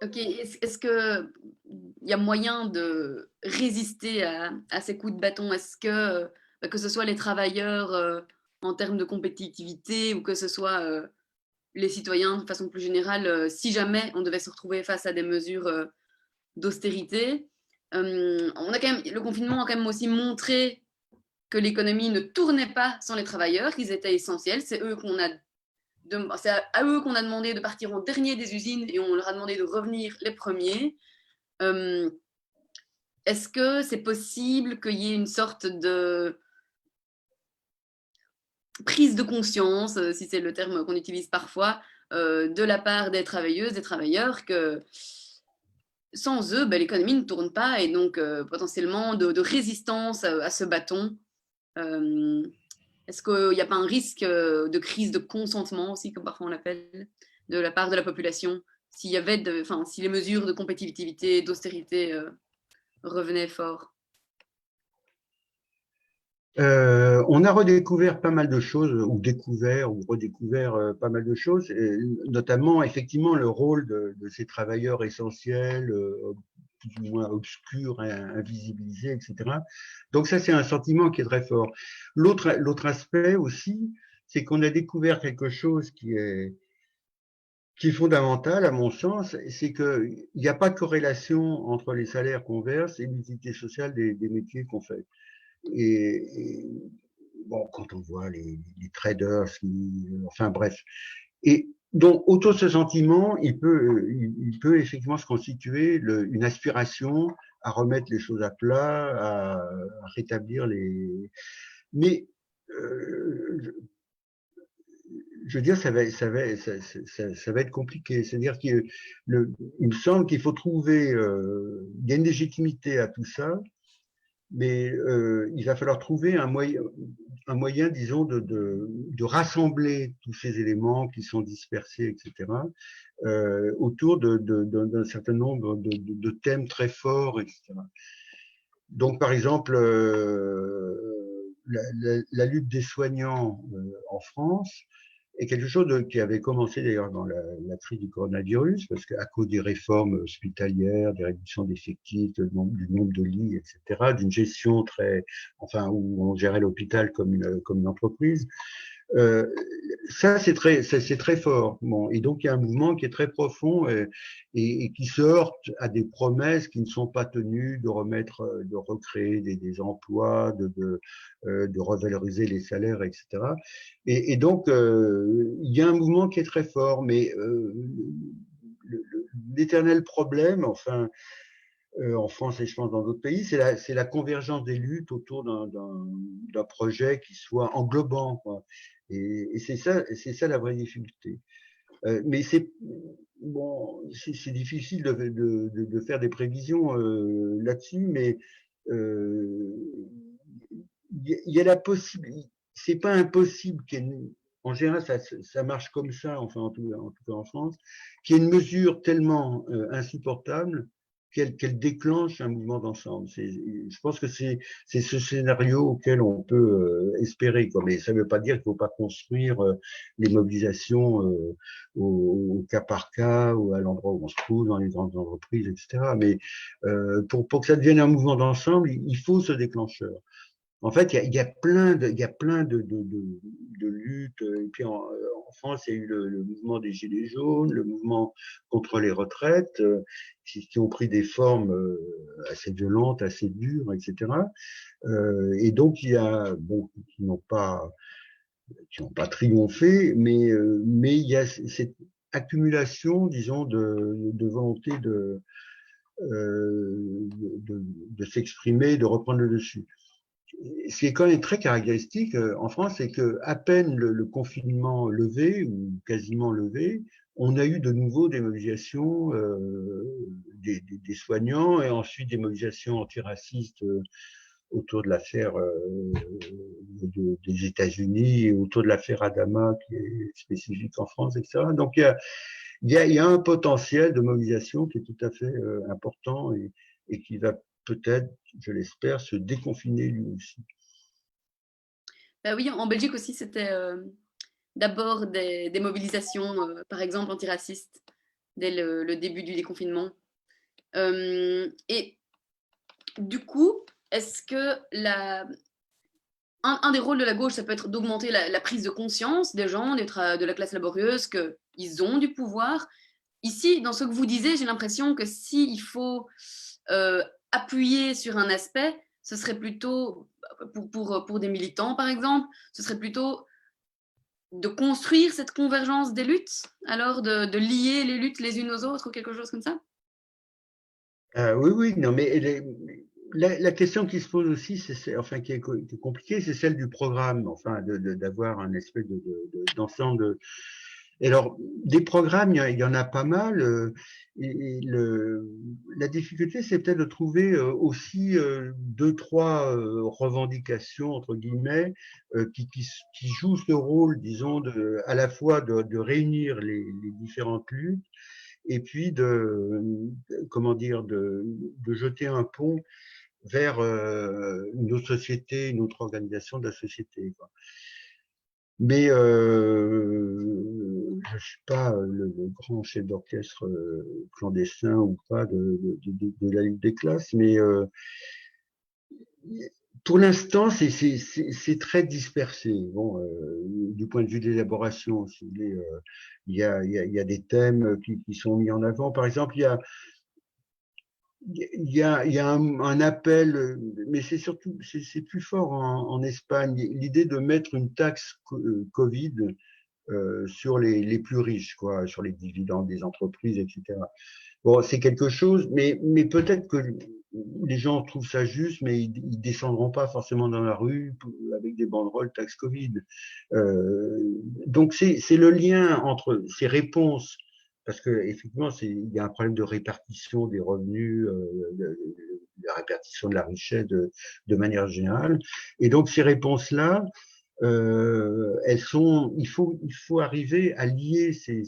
Ok, est-ce que il y a moyen de résister à ces coups de bâton? Est-ce que ce soit les travailleurs en termes de compétitivité ou que ce soit les citoyens de façon plus générale, si jamais on devait se retrouver face à des mesures d'austérité, le confinement a quand même aussi montré que l'économie ne tournait pas sans les travailleurs, qu'ils étaient essentiels. C'est à eux qu'on a demandé de partir en dernier des usines et on leur a demandé de revenir les premiers. Est-ce que c'est possible qu'il y ait une sorte de prise de conscience, si c'est le terme qu'on utilise parfois, de la part des travailleuses, des travailleurs, que sans eux, ben, l'économie ne tourne pas et donc potentiellement de résistance à ce bâton. Est-ce qu'il n'y a pas un risque de crise de consentement aussi, comme parfois on l'appelle, de la part de la population, s'il y avait si les mesures de compétitivité, d'austérité revenaient fort? On a redécouvert pas mal de choses, ou découvert ou redécouvert pas mal de choses, et notamment effectivement le rôle de ces travailleurs essentiels, plus ou moins obscurs, invisibilisés, etc. Donc ça, c'est un sentiment qui est très fort. L'autre aspect aussi, c'est qu'on a découvert quelque chose qui est fondamental à mon sens, c'est qu'il n'y a pas de corrélation entre les salaires qu'on verse et l'utilité sociale des métiers qu'on fait. Et bon, quand on voit les traders, enfin bref. Et donc, autour de ce sentiment, il peut effectivement se constituer une aspiration à remettre les choses à plat, à rétablir les. Mais je veux dire, ça va être compliqué. C'est-à-dire qu'il me semble qu'il faut trouver, il y a une légitimité à tout ça, mais il va falloir trouver un moyen, disons, de rassembler tous ces éléments qui sont dispersés, etc., autour d'un certain nombre de thèmes très forts, etc. Donc, par exemple, la lutte des soignants en France est quelque chose qui avait commencé d'ailleurs dans la crise du coronavirus, parce qu'à cause des réformes hospitalières, des réductions d'effectifs, du nombre de lits, etc., d'une gestion enfin, où on gérait l'hôpital comme une entreprise, ça, c'est très fort. Bon, et donc, il y a un mouvement qui est très profond et qui se heurte à des promesses qui ne sont pas tenues de recréer des emplois, de revaloriser les salaires, etc. Et donc, il y a un mouvement qui est très fort, mais l'éternel problème, enfin, en France et je pense dans d'autres pays, c'est la convergence des luttes autour d'un projet qui soit englobant, quoi. Et c'est ça la vraie difficulté. Mais c'est bon, c'est difficile de faire des prévisions là-dessus, mais il y a la possibilité. C'est pas impossible en général, ça marche comme ça, enfin en tout cas en France, qu'il y ait une mesure tellement insupportable qu'elle déclenche un mouvement d'ensemble. Je pense que c'est ce scénario auquel on peut espérer. Quoi. Mais ça ne veut pas dire qu'il ne faut pas construire les mobilisations au cas par cas ou à l'endroit où on se trouve, dans les grandes entreprises, etc. Mais pour que ça devienne un mouvement d'ensemble, il faut ce déclencheur. En fait, il y a plein de luttes. Et puis en France, il y a eu le mouvement des Gilets jaunes, le mouvement contre les retraites, qui ont pris des formes assez violentes, assez dures, etc. Et donc, il y a, bon, qui n'ont pas triomphé, mais il y a cette accumulation, disons, de volonté de s'exprimer, de reprendre le dessus. Ce qui est quand même très caractéristique en France, c'est que à peine le confinement levé ou quasiment levé, on a eu de nouveau des mobilisations des soignants et ensuite des mobilisations antiracistes autour de l'affaire des États-Unis et autour de l'affaire Adama qui est spécifique en France, etc. Donc il y a un potentiel de mobilisation qui est tout à fait important et qui va peut-être, je l'espère, se déconfiner lui aussi. Ben oui, en Belgique aussi, c'était d'abord des mobilisations, par exemple antiracistes, dès le début du déconfinement. Et du coup, est-ce que un des rôles de la gauche, ça peut être d'augmenter la prise de conscience des gens, de la classe laborieuse, qu'ils ont du pouvoir. Ici, dans ce que vous disiez, j'ai l'impression que s'il faut appuyer sur un aspect, ce serait plutôt, pour des militants par exemple, ce serait plutôt de construire cette convergence des luttes, alors de lier les luttes les unes aux autres ou quelque chose comme ça? Oui, non, mais la question qui se pose aussi, enfin qui est compliquée, c'est celle du programme, enfin d'avoir un espèce d'ensemble. Et alors, des programmes, il y en a pas mal. Et la difficulté, c'est peut-être de trouver aussi deux, trois revendications, entre guillemets, qui jouent ce rôle, disons, à la fois de réunir les différentes luttes et puis comment dire, de jeter un pont vers une autre société, une autre organisation de la société, quoi. Mais je ne suis pas le grand chef d'orchestre clandestin ou pas de la lutte des classes, mais pour l'instant, c'est très dispersé. Bon, du point de vue de l'élaboration, si vous voulez, il y a des thèmes qui sont mis en avant. Par exemple, il y a un appel, mais c'est surtout, c'est plus fort en Espagne, l'idée de mettre une taxe Covid sur les plus riches, quoi, sur les dividendes des entreprises, etc. Bon, c'est quelque chose, mais peut-être que les gens trouvent ça juste, mais ils descendront pas forcément dans la rue avec des banderoles taxe Covid. Euh, donc c'est le lien entre ces réponses, parce que effectivement il y a un problème de répartition des revenus, la répartition de la richesse de manière générale, et donc ces réponses-là, il faut arriver à lier ces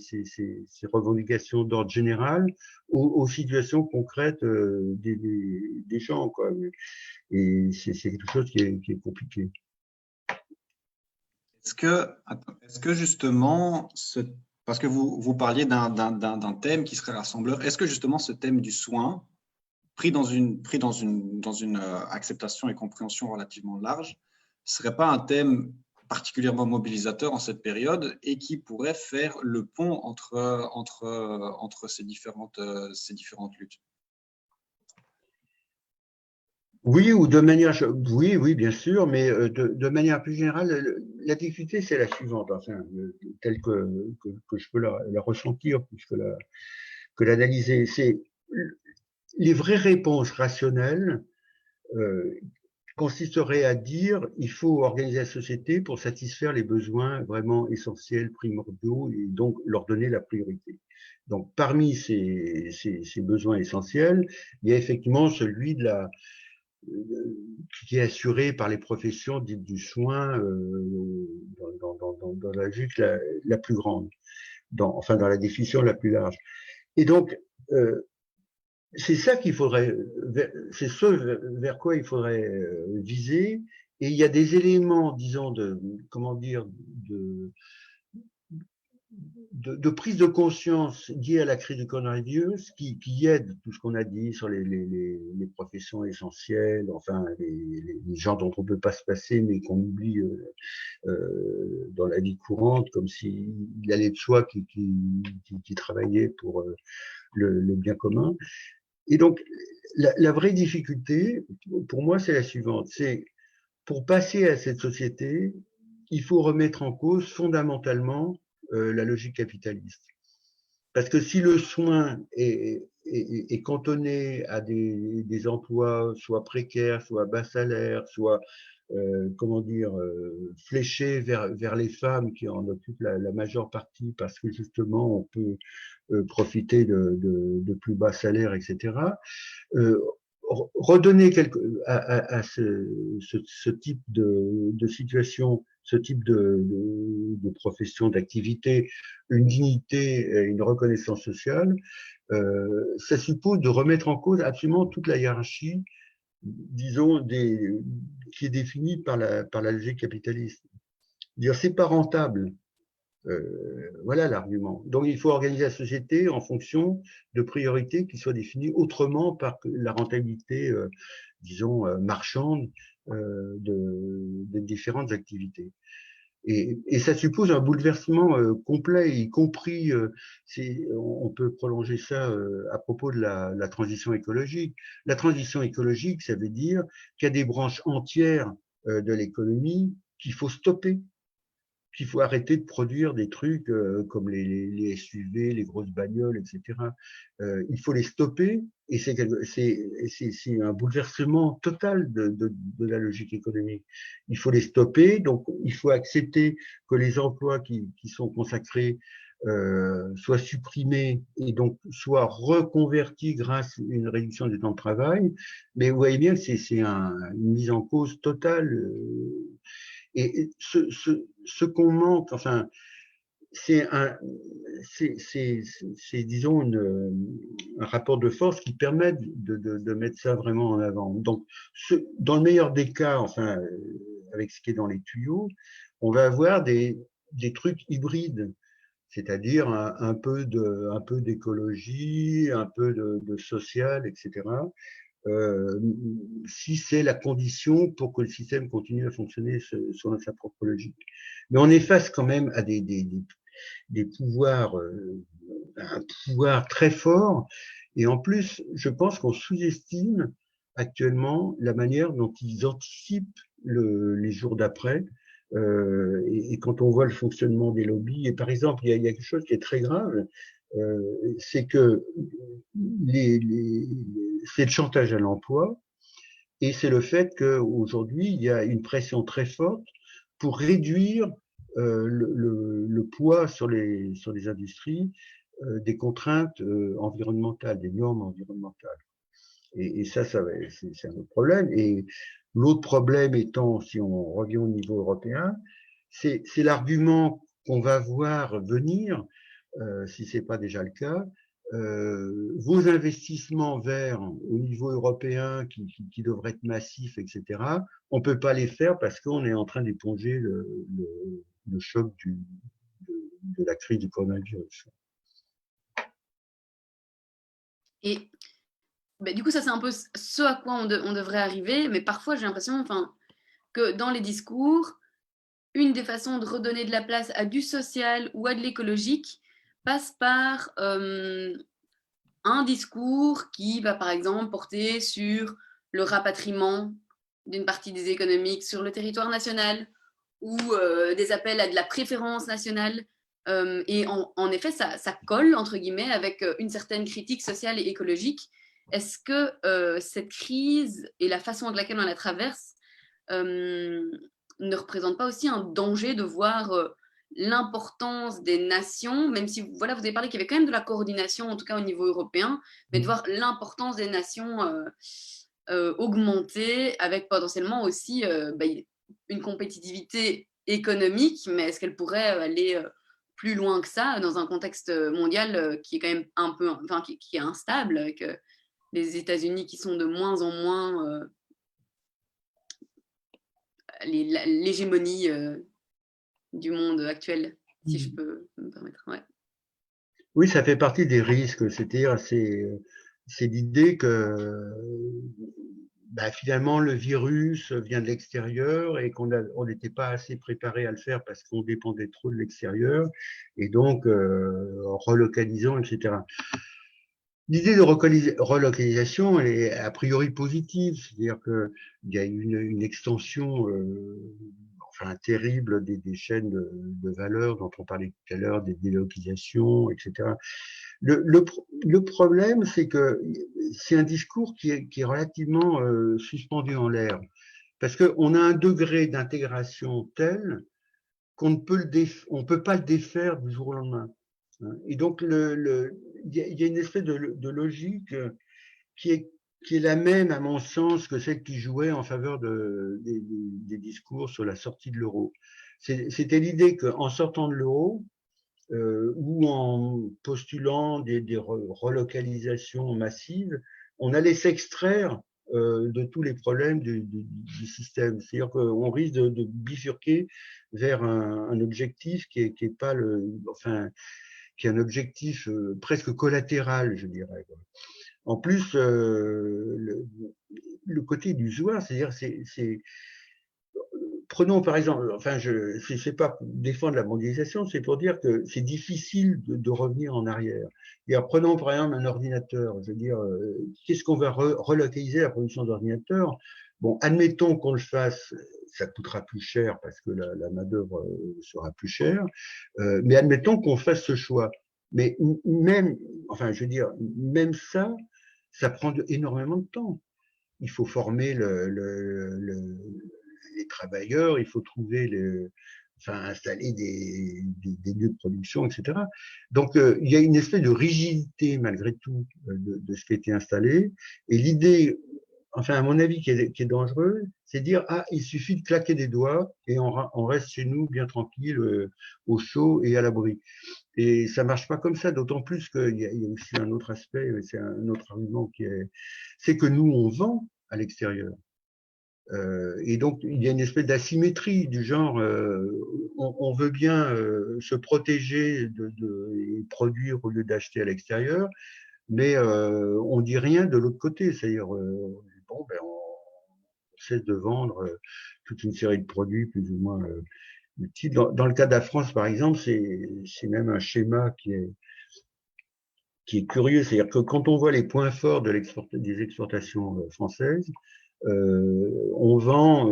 revendications d'ordre général aux situations concrètes des gens, quoi. Et c'est quelque chose qui est compliqué. Est-ce que justement, parce que vous parliez d'un thème qui serait rassembleur, est-ce que justement ce thème du soin, pris dans une acceptation et compréhension relativement large, serait pas un thème particulièrement mobilisateur en cette période et qui pourrait faire le pont entre ces différentes luttes? Oui, oui, bien sûr, mais de manière plus générale, la difficulté, c'est la suivante, enfin, telle que je peux la ressentir plus que l'analyser. C'est les vraies réponses rationnelles consisterait à dire il faut organiser la société pour satisfaire les besoins vraiment essentiels, primordiaux, et donc leur donner la priorité. Donc, parmi ces besoins essentiels, il y a effectivement celui qui est assuré par les professions dites du soin dans la logique la plus grande, enfin dans la définition la plus large. Et donc, c'est ça qu'il faudrait, c'est ce vers quoi il faudrait viser. Et il y a des éléments, disons, comment dire, de prise de conscience liée à la crise du coronavirus qui aide tout ce qu'on a dit sur les professions essentielles, enfin les gens dont on ne peut pas se passer mais qu'on oublie dans la vie courante, comme s'il allait de soi qui travaillait pour le bien commun. Et donc, la vraie difficulté, pour moi, c'est la suivante. C'est pour passer à cette société, il faut remettre en cause fondamentalement la logique capitaliste. Parce que si le soin est cantonné à des emplois soit précaires, soit bas salaire, soit comment dire, fléchés vers les femmes qui en occupent la majeure partie parce que justement on peut profiter de plus bas salaires, etc. Redonner à ce type de situation, ce type de profession, d'activité, une dignité, une reconnaissance sociale, ça suppose de remettre en cause absolument toute la hiérarchie, disons, qui est définie par la logique capitaliste. Dire c'est pas rentable. Voilà l'argument. Donc, il faut organiser la société en fonction de priorités qui soient définies autrement par la rentabilité, disons, marchande de différentes activités. Et ça suppose un bouleversement complet, y compris, on peut prolonger ça à propos de la transition écologique. La transition écologique, ça veut dire qu'il y a des branches entières de l'économie qu'il faut stopper, qu'il faut arrêter de produire des trucs comme les SUV, les grosses bagnoles, etc. Il faut les stopper et c'est un bouleversement total de la logique économique. Il faut les stopper, donc il faut accepter que les emplois qui sont consacrés soit supprimé et donc soit reconverti grâce à une réduction du temps de travail. Mais vous voyez bien que c'est une mise en cause totale. Et ce qu'on manque, enfin, c'est disons, un rapport de force qui permet de mettre ça vraiment en avant. Donc, dans le meilleur des cas, enfin, avec ce qui est dans les tuyaux, on va avoir des trucs hybrides, c'est-à-dire un peu d'écologie, un peu de social, etc. Si c'est la condition pour que le système continue à fonctionner selon sa propre logique. Mais on est face quand même à des pouvoirs, un pouvoir très fort. Et en plus, je pense qu'on sous-estime actuellement la manière dont ils anticipent les jours d'après. Et quand on voit le fonctionnement des lobbies, et par exemple, il y a quelque chose qui est très grave, c'est que c'est le chantage à l'emploi, et c'est le fait qu'aujourd'hui, il y a une pression très forte pour réduire le poids sur les industries des contraintes environnementales, des normes environnementales. Et ça c'est un autre problème. Et l'autre problème étant, si on revient au niveau européen, c'est l'argument qu'on va voir venir, si ce n'est pas déjà le cas, vos investissements verts au niveau européen qui devraient être massifs, etc., on ne peut pas les faire parce qu'on est en train d'éponger le choc de la crise du coronavirus. Et du coup, ça, c'est un peu ce à quoi on devrait arriver, mais parfois, j'ai l'impression que dans les discours, une des façons de redonner de la place à du social ou à de l'écologique passe par un discours qui va, par exemple, porter sur le rapatriement d'une partie des économiques sur le territoire national ou des appels à de la préférence nationale. Et en effet, ça colle, entre guillemets, avec une certaine critique sociale et écologique. Est-ce que cette crise et la façon avec laquelle on la traverse ne représente pas aussi un danger de voir l'importance des nations, même si voilà, vous avez parlé qu'il y avait quand même de la coordination, en tout cas au niveau européen, mais de voir l'importance des nations augmenter avec potentiellement aussi une compétitivité économique, mais est-ce qu'elle pourrait aller plus loin que ça dans un contexte mondial qui est quand même un peu, enfin, qui est instable, avec les États-Unis qui sont de moins en moins l'hégémonie du monde actuel, si je peux me permettre. Ouais. Oui, ça fait partie des risques, c'est-à-dire c'est l'idée que finalement le virus vient de l'extérieur et qu'on n'était pas assez préparé à le faire parce qu'on dépendait trop de l'extérieur et donc relocalisant, etc. L'idée de relocalisation elle est a priori positive, c'est-à-dire qu'il y a une extension terrible des chaînes de valeur dont on parlait tout à l'heure, des délocalisations, etc. Le problème, c'est que c'est un discours qui est relativement suspendu en l'air, parce qu'on a un degré d'intégration tel qu'on ne peut on peut pas le défaire du jour au lendemain. Et donc, il y a une espèce de logique qui est la même, à mon sens, que celle qui jouait en faveur des discours sur la sortie de l'euro. C'était l'idée qu'en sortant de l'euro, ou en postulant des relocalisations massives, on allait s'extraire de tous les problèmes du système. C'est-à-dire qu'on risque de bifurquer vers un objectif qui est pas qui est un objectif presque collatéral, je dirais. En plus, le côté du joueur, c'est-à-dire prenons par exemple, je ne sais pas pour défendre la mondialisation, c'est pour dire que c'est difficile de revenir en arrière. Prenons par exemple un ordinateur, je veux dire, qu'est-ce qu'on va relocaliser la production d'ordinateurs? Bon, admettons qu'on le fasse, ça coûtera plus cher parce que la main-d'œuvre sera plus chère, mais admettons qu'on fasse ce choix. Mais même, je veux dire, même ça prend énormément de temps. Il faut former les travailleurs, il faut trouver enfin, installer des lieux de production, etc. Donc, il y a une espèce de rigidité, malgré tout, de ce qui a été installé. Et l'idée, enfin, à mon avis, qui est dangereuse, c'est dire, ah, il suffit de claquer des doigts et on reste chez nous bien tranquille, au chaud et à l'abri. Et ça marche pas comme ça, d'autant plus qu'il y a aussi un autre aspect, c'est un autre argument c'est que nous, on vend à l'extérieur. Et donc, il y a une espèce d'asymétrie du genre, on veut bien se protéger et produire au lieu d'acheter à l'extérieur, mais on dit rien de l'autre côté, c'est-à-dire, bon, ben, on cesse de vendre toute une série de produits plus ou moins multiples. Dans le cas de la France, par exemple, c'est même un schéma qui est curieux, c'est-à-dire que quand on voit les points forts des exportations françaises, on vend,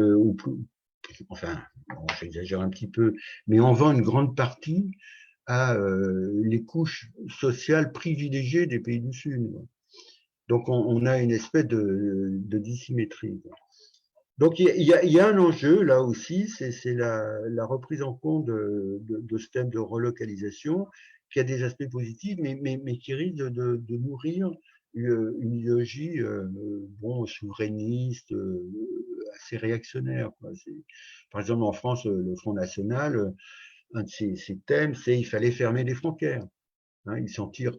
enfin, bon, j'exagère un petit peu, mais on vend une grande partie à les couches sociales privilégiées des pays du Sud. Donc, on a une espèce de dissymétrie. Donc, il y a un enjeu là aussi, c'est la reprise en compte de ce thème de relocalisation qui a des aspects positifs, mais qui risque de nourrir une idéologie bon, souverainiste, assez réactionnaire, quoi. Par exemple, en France, le Front National, un de ses thèmes, c'est il fallait fermer les frontières. Hein, ils s'en tirent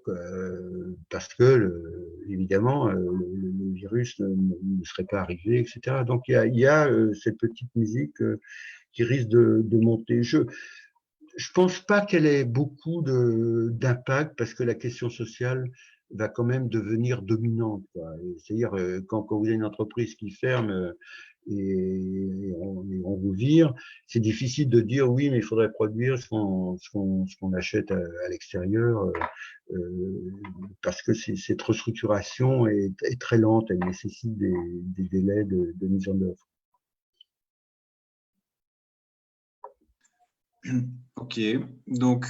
parce que, évidemment, le virus ne serait pas arrivé, etc. Donc, il y a cette petite musique qui risque de monter. Je pense pas qu'elle ait beaucoup d'impact parce que la question sociale va quand même devenir dominante, quoi. C'est-à-dire, quand vous avez une entreprise qui ferme et on vous vire, c'est difficile de dire oui, mais il faudrait produire ce qu'on achète à l'extérieur parce que cette restructuration est très lente, elle nécessite des délais de mise en œuvre. Ok, donc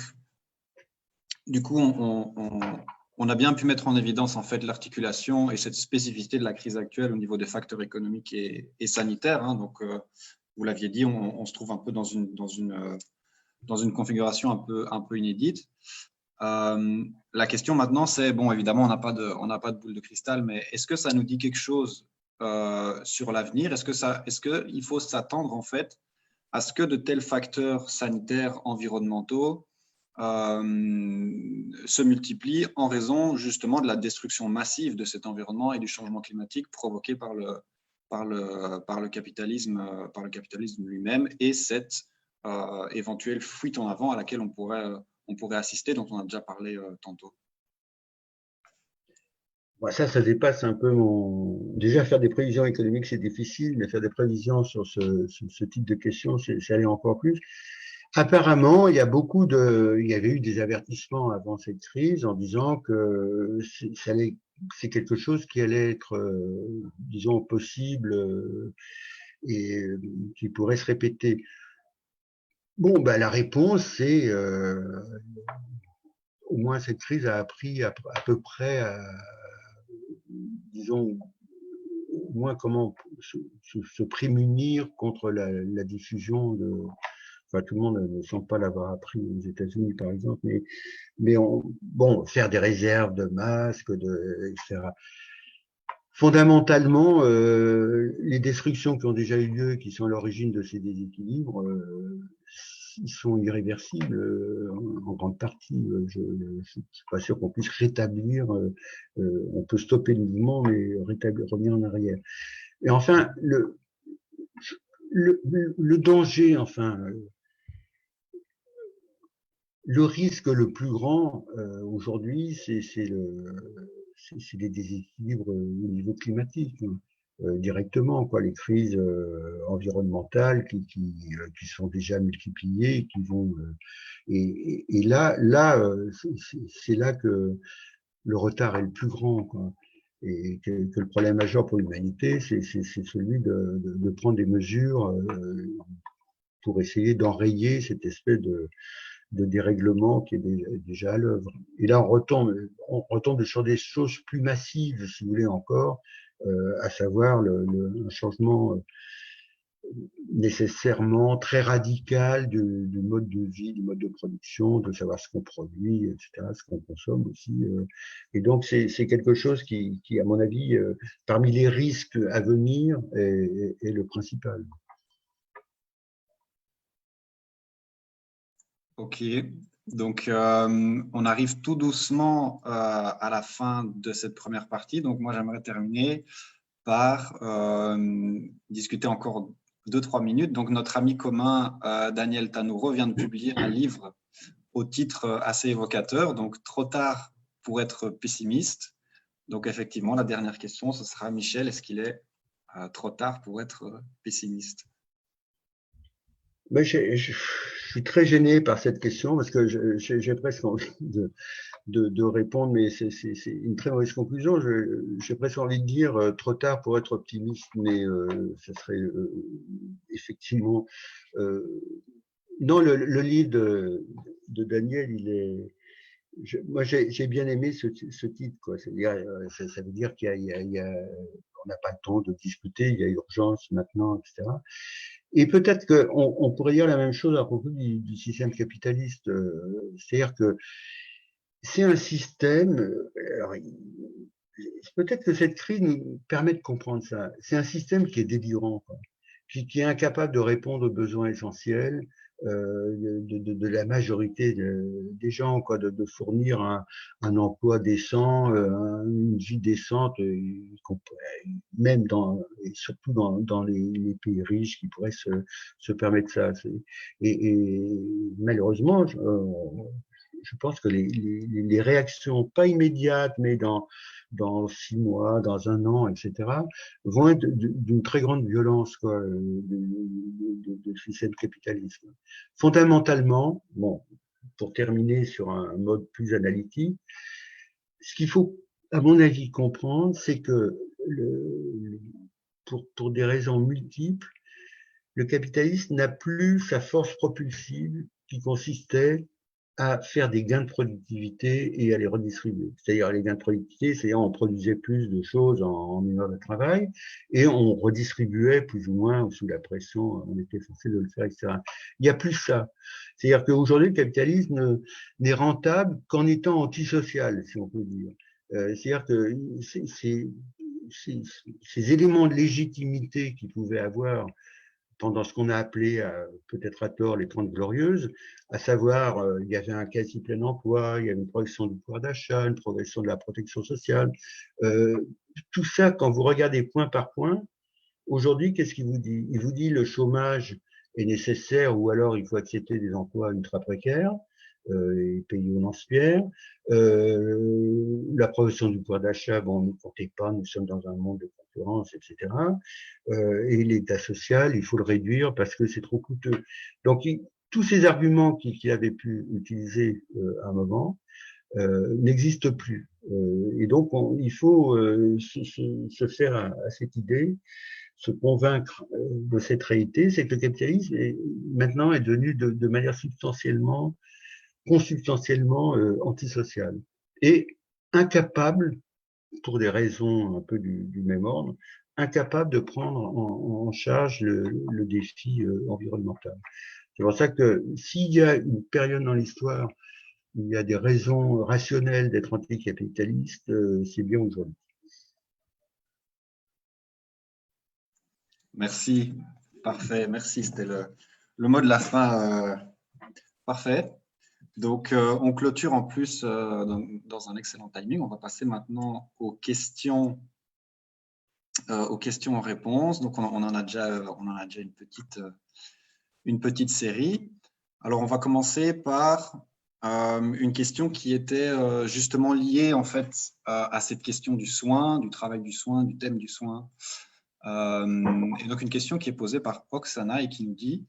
du coup, on a bien pu mettre en évidence en fait l'articulation et cette spécificité de la crise actuelle au niveau des facteurs économiques et sanitaires. Hein. Donc, vous l'aviez dit, on se trouve un peu dans une configuration un peu inédite. La question maintenant, c'est, bon, évidemment, on n'a pas de boule de cristal, mais est-ce que ça nous dit quelque chose sur l'avenir? Est-ce qu'il faut s'attendre en fait à ce que de tels facteurs sanitaires, environnementaux se multiplient en raison justement de la destruction massive de cet environnement et du changement climatique provoqué par le capitalisme lui-même et cette éventuelle fuite en avant à laquelle on pourrait assister, dont on a déjà parlé tantôt. Bon, ça dépasse un peu Déjà, faire des prévisions économiques, c'est difficile, mais faire des prévisions sur ce type de questions, c'est aller encore plus. Apparemment, il y avait eu des avertissements avant cette crise en disant que c'est quelque chose qui allait être, disons, possible et qui pourrait se répéter. Bon, ben, la réponse, c'est au moins cette crise a appris à peu près disons, au moins comment se prémunir contre la diffusion enfin, tout le monde ne semble pas l'avoir appris aux États-Unis, par exemple, mais bon, faire des réserves de masques, etc. Fondamentalement, les destructions qui ont déjà eu lieu, qui sont à l'origine de ces déséquilibres, ils sont irréversibles en grande partie. Je ne suis pas sûr qu'on puisse rétablir. On peut stopper le mouvement, mais revenir en arrière. Et enfin, le danger, enfin, le risque le plus grand aujourd'hui, c'est les déséquilibres au niveau climatique. Directement, quoi, les crises environnementales qui sont déjà multipliées, qui vont et là c'est là que le retard est le plus grand, quoi, et que le problème majeur pour l'humanité, c'est celui de prendre des mesures pour essayer d'enrayer cette espèce de dérèglement qui est déjà à l'œuvre. Et là, on retombe sur des choses plus massives, si vous voulez encore, à savoir un changement nécessairement très radical du mode de vie, du mode de production, de savoir ce qu'on produit, etc., ce qu'on consomme aussi. Et donc, c'est quelque chose qui, à mon avis, parmi les risques à venir, est le principal. Ok, donc on arrive tout doucement à la fin de cette première partie. Donc moi, j'aimerais terminer par discuter encore 2-3 minutes. Donc notre ami commun Daniel Tanouro vient de publier un livre au titre assez évocateur, donc Trop tard pour être pessimiste. Donc effectivement, la dernière question, ce sera Michel, est-ce qu'il est trop tard pour être pessimiste? Mais je suis très gêné par cette question parce que j'ai presque envie de répondre, mais c'est une très mauvaise conclusion. J'ai presque envie de dire trop tard pour être optimiste, mais ce serait effectivement. Non, le livre de Daniel, il est. Moi, j'ai bien aimé ce titre, quoi. C'est-à-dire, ça veut dire on n'a pas le temps de discuter, il y a urgence maintenant, etc. Et peut-être qu'on pourrait dire la même chose à propos du système capitaliste. C'est-à-dire que c'est un système. Alors, peut-être que cette crise nous permet de comprendre ça. C'est un système qui est délirant, quoi, qui est incapable de répondre aux besoins essentiels de la majorité des gens, quoi, de fournir un emploi décent, une vie décente, même et surtout dans les pays riches qui pourraient se permettre ça. Et malheureusement, je pense que les réactions, pas immédiates, mais dans 6 mois, dans 1 an, etc., vont être d'une très grande violence, quoi, de système capitaliste. Fondamentalement, bon, pour terminer sur un mode plus analytique, ce qu'il faut, à mon avis, comprendre, c'est que pour des raisons multiples, le capitalisme n'a plus sa force propulsive qui consistait à faire des gains de productivité et à les redistribuer. C'est-à-dire les gains de productivité, c'est-à-dire on produisait plus de choses en 1 heure de travail et on redistribuait plus ou moins sous la pression, on était forcé de le faire, etc. Il n'y a plus ça. C'est-à-dire qu'aujourd'hui, le capitalisme n'est rentable qu'en étant antisocial, si on peut dire. C'est-à-dire que ces éléments de légitimité qu'il pouvait avoir pendant ce qu'on a appelé, peut-être à tort, les 30 glorieuses, à savoir, il y avait un quasi plein emploi, il y avait une progression du pouvoir d'achat, une progression de la protection sociale. Tout ça, quand vous regardez point par point, aujourd'hui, qu'est-ce qu'il vous dit? Il vous dit le chômage est nécessaire ou alors il faut accepter des emplois ultra précaires et payer au lance-pierre. La progression du pouvoir d'achat, bon, ne comptez pas, nous sommes dans un monde de concurrence, etc. Et l'état social, il faut le réduire parce que c'est trop coûteux. Donc, tous ces arguments qu'il avait pu utiliser à un moment n'existent plus. Et donc, il faut se faire à cette idée, se convaincre de cette réalité, c'est que le capitalisme maintenant est devenu de manière consubstantiellement antisociale et incapable, pour des raisons un peu du même ordre, incapable de prendre en charge le défi environnemental. C'est pour ça que s'il y a une période dans l'histoire où il y a des raisons rationnelles d'être anticapitaliste, c'est bien aujourd'hui. Merci, parfait, merci, c'était le mot de la fin parfait. Donc, on clôture en plus dans un excellent timing. On va passer maintenant aux questions en réponse. Donc, on en a déjà une petite série. Alors, on va commencer par une question qui était justement liée en fait à cette question du soin, du travail du soin, du thème du soin. Et donc, une question qui est posée par Oksana et qui nous dit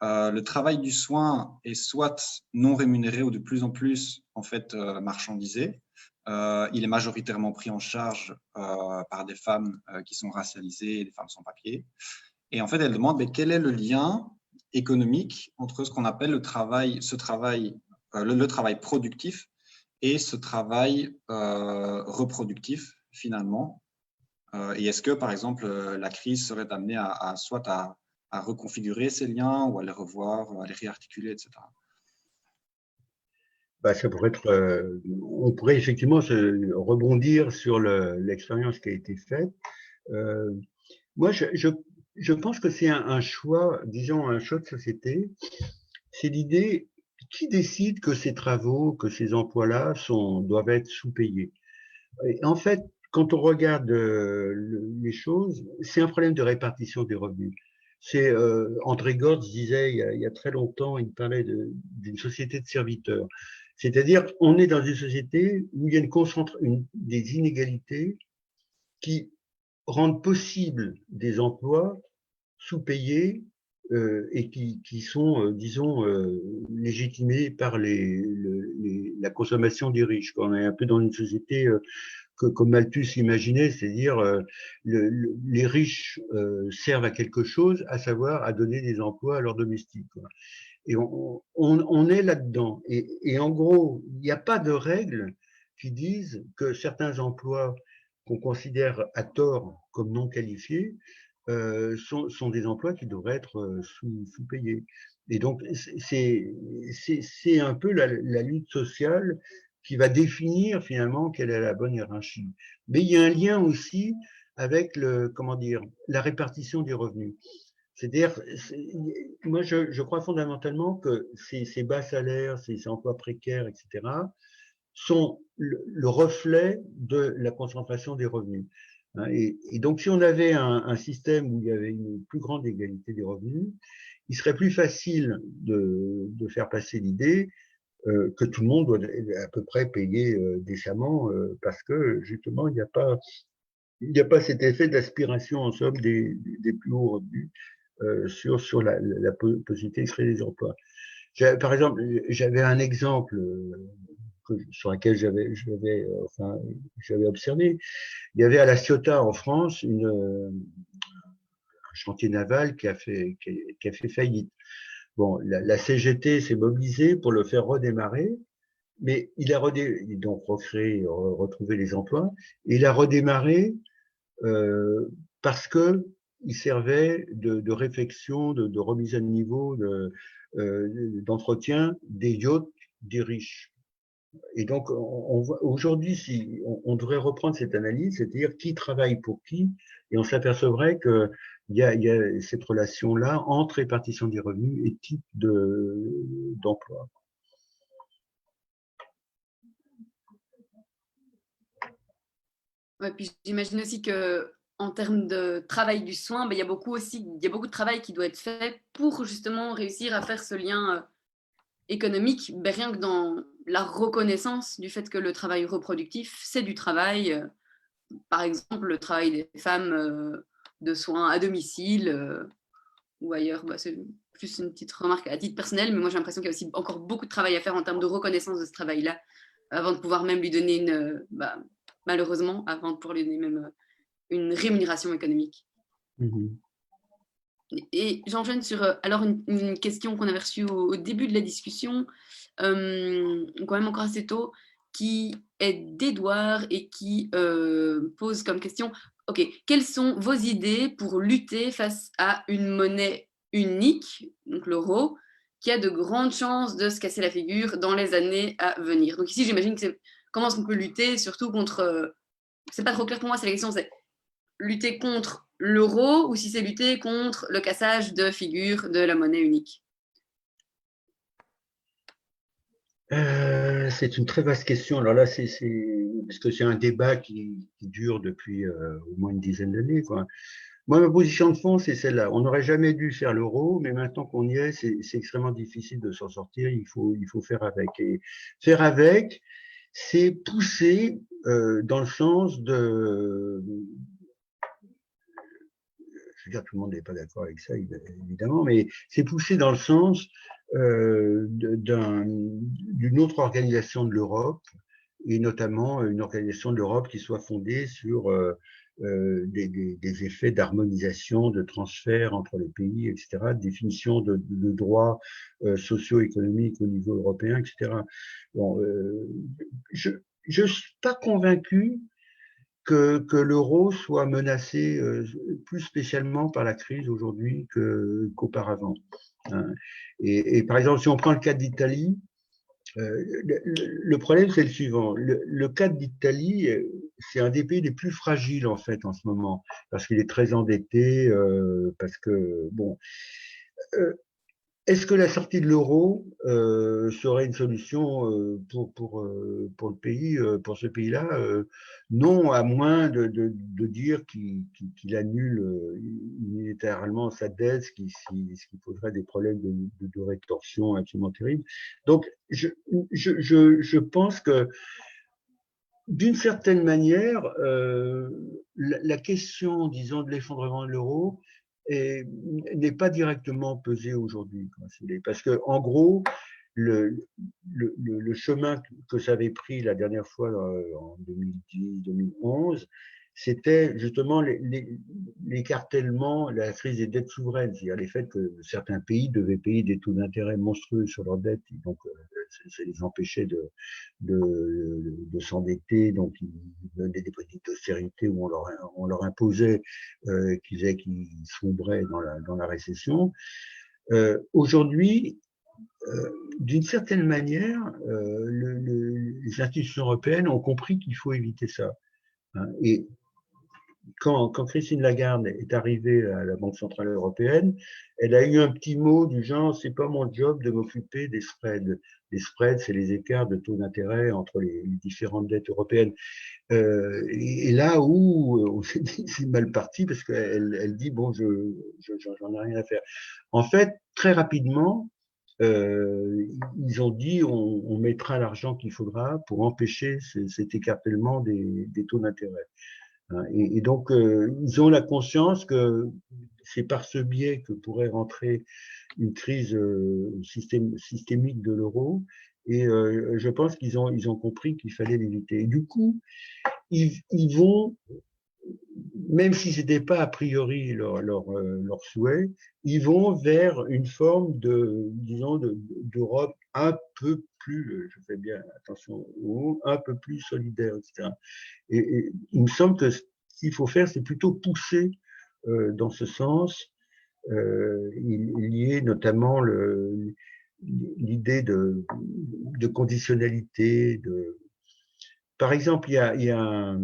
le travail du soin est soit non rémunéré ou de plus en plus en fait marchandisé. Il est majoritairement pris en charge par des femmes qui sont racialisées, des femmes sans papier. Et en fait, elle demande mais quel est le lien économique entre ce qu'on appelle le travail productif et ce travail reproductif finalement. Et est-ce que, par exemple, la crise serait amenée soit à à reconfigurer ces liens ou à les revoir, à les réarticuler, etc. Ça pourrait être, on pourrait effectivement rebondir sur l'expérience qui a été faite. Moi, je pense que c'est un choix, disons un choix de société. C'est l'idée, qui décide que ces travaux, que ces emplois-là doivent être sous-payés. Et en fait, quand on regarde les choses, c'est un problème de répartition des revenus. C'est André Gortz disait il y a très longtemps, il parlait d'une société de serviteurs. C'est-à-dire, on est dans une société où il y a des inégalités qui rendent possible des emplois sous-payés et qui sont, disons, légitimés par la consommation des riches. On est un peu dans une société comme Malthus l'imaginait, c'est-à-dire les riches servent à quelque chose, à savoir à donner des emplois à leurs domestiques. Quoi. Et on est là-dedans. Et en gros, il n'y a pas de règles qui disent que certains emplois qu'on considère à tort comme non qualifiés sont des emplois qui devraient être sous-payés. Et donc, c'est un peu la lutte sociale qui va définir finalement quelle est la bonne hiérarchie. Mais il y a un lien aussi avec comment dire, la répartition des revenus. C'est-à-dire, moi, je crois fondamentalement que ces bas salaires, ces emplois précaires, etc., sont le reflet de la concentration des revenus. Et donc, si on avait un système où il y avait une plus grande égalité des revenus, il serait plus facile de faire passer l'idée que tout le monde doit à peu près payer décemment parce que justement, il n'y a pas cet effet d'aspiration en somme des plus hauts revenus sur la possibilité de créer des emplois. Par exemple, j'avais un exemple sur lequel j'avais observé. Il y avait à La Ciotat en France un chantier naval qui a fait faillite. Bon, la CGT s'est mobilisée pour le faire redémarrer, mais il a donc retrouvé les emplois, et il a redémarré parce que il servait de réflexion, de remise à niveau, d'entretien des yachts des riches. Et donc, aujourd'hui, si on devrait reprendre cette analyse, c'est-à-dire qui travaille pour qui, et on s'apercevrait qu'il y a cette relation-là entre répartition des revenus et type d'emploi. Ouais, puis j'imagine aussi que en termes de travail du soin, ben, il y a beaucoup de travail qui doit être fait pour justement réussir à faire ce lien économique, ben, rien que dans la reconnaissance du fait que le travail reproductif, c'est du travail. Par exemple, le travail des femmes de soins à domicile ou ailleurs. Bah, c'est plus une petite remarque à titre personnel, mais moi j'ai l'impression qu'il y a aussi encore beaucoup de travail à faire en termes de reconnaissance de ce travail-là, avant de pouvoir même lui donner malheureusement, avant de pouvoir lui donner même une rémunération économique. Mmh. Et j'enchaîne sur alors une question qu'on avait reçue au début de la discussion, quand même encore assez tôt, qui est d'Edouard et qui pose comme question, ok, quelles sont vos idées pour lutter face à une monnaie unique, donc l'euro, qui a de grandes chances de se casser la figure dans les années à venir. Donc ici, j'imagine que c'est comment est-ce qu'on peut lutter, surtout contre, c'est pas trop clair pour moi, c'est la question, c'est lutter contre l'euro ou si c'est lutter contre le cassage de figure de la monnaie unique? C'est une très vaste question. Alors là, parce que c'est un débat qui dure depuis au moins une dizaine d'années, quoi. Moi, ma position de fond, c'est celle-là. On n'aurait jamais dû faire l'euro, mais maintenant qu'on y est, c'est extrêmement difficile de s'en sortir. Il faut faire avec. Et faire avec, c'est pousser dans le sens je veux dire, tout le monde n'est pas d'accord avec ça, évidemment, mais c'est pousser dans le sens d'une autre organisation de l'Europe, et notamment une organisation de l'Europe qui soit fondée sur des effets d'harmonisation, de transfert entre les pays, etc., de définition de droits socio-économiques au niveau européen, etc. Bon, je suis pas convaincu que l'euro soit menacé plus spécialement par la crise aujourd'hui qu'auparavant. Hein. Et par exemple, si on prend le cas d'Italie, le problème, c'est le suivant. Le cas d'Italie, c'est un des pays les plus fragiles, en fait, en ce moment, parce qu'il est très endetté, parce que, bon, est-ce que la sortie de l'euro serait une solution pour le pays, pour ce pays-là? Non, à moins de dire qu'il annule unilatéralement sa dette, ce qui poserait des problèmes de rétorsion absolument terribles. Donc, je pense que d'une certaine manière, la question, disons, de l'effondrement de l'euro n'est pas directement pesée aujourd'hui, parce que, en gros, le chemin que ça avait pris la dernière fois en 2010-2011, c'était justement l'écartèlement, la crise des dettes souveraines, c'est-à-dire les faits que certains pays devaient payer des taux d'intérêt monstrueux sur leurs dettes, et donc ça les empêchait de s'endetter, donc ils donnaient des politiques d'austérité où on leur imposait qu'ils sombraient dans la récession. Aujourd'hui, d'une certaine manière, les institutions européennes ont compris qu'il faut éviter ça. Hein, et quand Christine Lagarde est arrivée à la Banque Centrale Européenne, elle a eu un petit mot du genre « c'est pas mon job de m'occuper des spreads ». Les spreads, c'est les écarts de taux d'intérêt entre les différentes dettes européennes. Et là où c'est mal parti, parce qu'elle dit « bon, j'en ai rien à faire ». En fait, très rapidement, ils ont dit on mettra l'argent qu'il faudra pour empêcher cet écartèlement des taux d'intérêt. Et donc, ils ont la conscience que c'est par ce biais que pourrait rentrer une crise systémique de l'euro. Et je pense qu'ils ont compris qu'il fallait l'éviter. Et du coup, ils vont, même si ce n'était pas a priori leur souhait, ils vont vers une forme disons, d'Europe un peu plus, je fais bien attention au mot, un peu plus solidaire, etc. Et il me semble que ce qu'il faut faire, c'est plutôt pousser dans ce sens. Il y a notamment l'idée de conditionnalité. Par exemple, il y a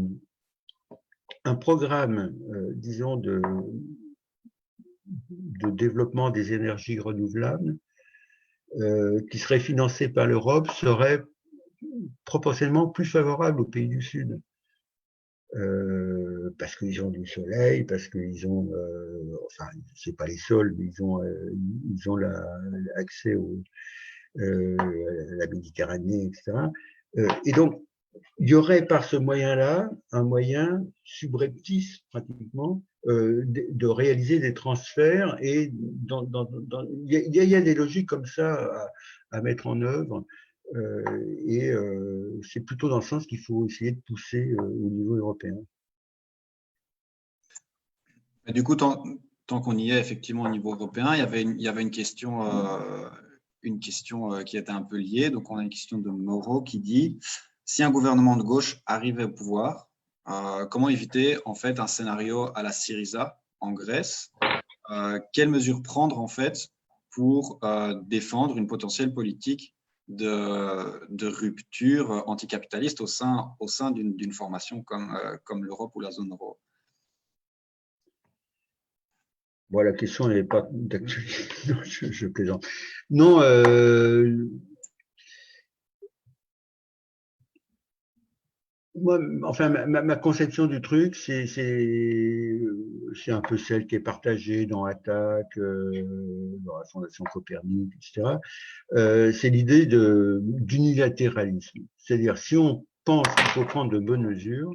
un programme, disons, de développement des énergies renouvelables qui serait financé par l'Europe serait proportionnellement plus favorable aux pays du Sud. Parce qu'ils ont du soleil, parce qu'ils ont, enfin, c'est pas les sols, mais ils ont l'accès à la Méditerranée, etc. Et donc, il y aurait par ce moyen-là un moyen subreptice pratiquement de réaliser des transferts et il y a des logiques comme ça à mettre en œuvre et c'est plutôt dans le sens qu'il faut essayer de pousser au niveau européen. Et du coup, tant qu'on y est effectivement au niveau européen, il y avait une question qui était un peu liée. Donc, on a une question de Moreau qui dit si un gouvernement de gauche arrivait au pouvoir, comment éviter en fait un scénario à la Syriza en Grèce? Quelles mesures prendre en fait pour défendre une potentielle politique de rupture anticapitaliste au sein d'une formation comme l'Europe ou la zone euro? Bon, la question n'est pas d'actualité. Non, je plaisante. Non, moi, enfin, ma conception du truc, c'est un peu celle qui est partagée dans Attaque, dans la Fondation Copernic, etc. C'est l'idée d'unilatéralisme. C'est-à-dire, si on pense qu'il faut prendre de bonnes mesures,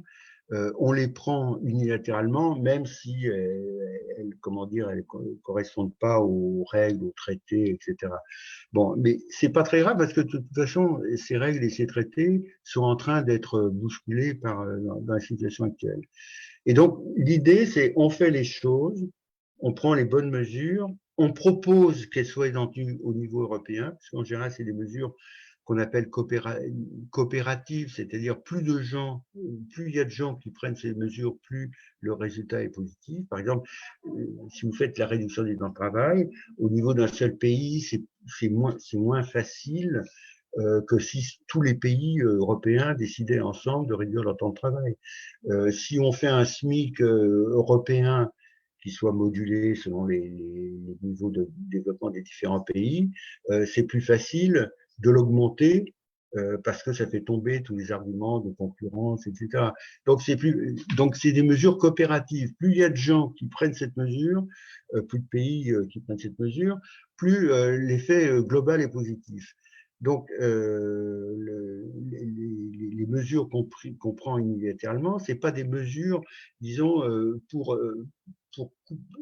on les prend unilatéralement, même si elles correspondent pas aux règles, aux traités, etc. Bon, mais c'est pas très grave parce que de toute façon, ces règles et ces traités sont en train d'être bousculés dans la situation actuelle. Et donc, l'idée, c'est on fait les choses, on prend les bonnes mesures, on propose qu'elles soient étendues au niveau européen, parce qu'en général, c'est des mesures qu'on appelle coopérative, c'est-à-dire plus il y a de gens qui prennent ces mesures, plus le résultat est positif. Par exemple, si vous faites la réduction du temps de travail, au niveau d'un seul pays, c'est moins facile que si tous les pays européens décidaient ensemble de réduire leur temps de travail. Si on fait un SMIC européen qui soit modulé selon les niveaux de développement des différents pays, c'est plus facile de l'augmenter parce que ça fait tomber tous les arguments de concurrence, etc. Donc c'est des mesures coopératives. Plus il y a de gens qui prennent cette mesure, plus de pays qui prennent cette mesure, plus l'effet global est positif. Donc, les mesures qu'on prend unilatéralement, c'est pas des mesures, disons,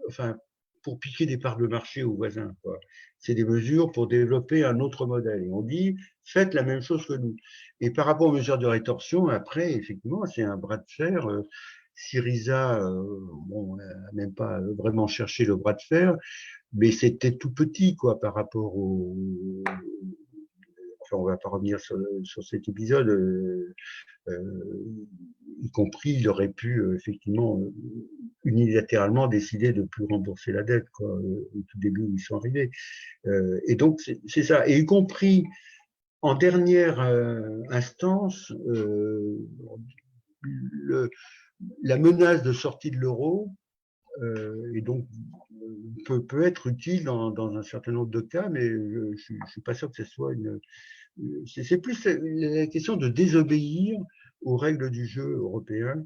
enfin, pour piquer des parts de marché aux voisins, quoi. C'est des mesures pour développer un autre modèle. Et on dit, faites la même chose que nous. Et par rapport aux mesures de rétorsion, après, effectivement, c'est un bras de fer. Syriza, bon, n'a même pas vraiment cherché le bras de fer, mais c'était tout petit, quoi, par rapport au. Enfin, on ne va pas revenir sur cet épisode. Y compris, il aurait pu effectivement unilatéralement décider de ne plus rembourser la dette, quoi, au tout début où ils sont arrivés. Et donc, c'est ça. Et y compris en dernière instance, la menace de sortie de l'euro et donc peut être utile dans un certain nombre de cas, mais je ne suis pas sûr que ce soit une. C'est plus la question de désobéir aux règles du jeu européen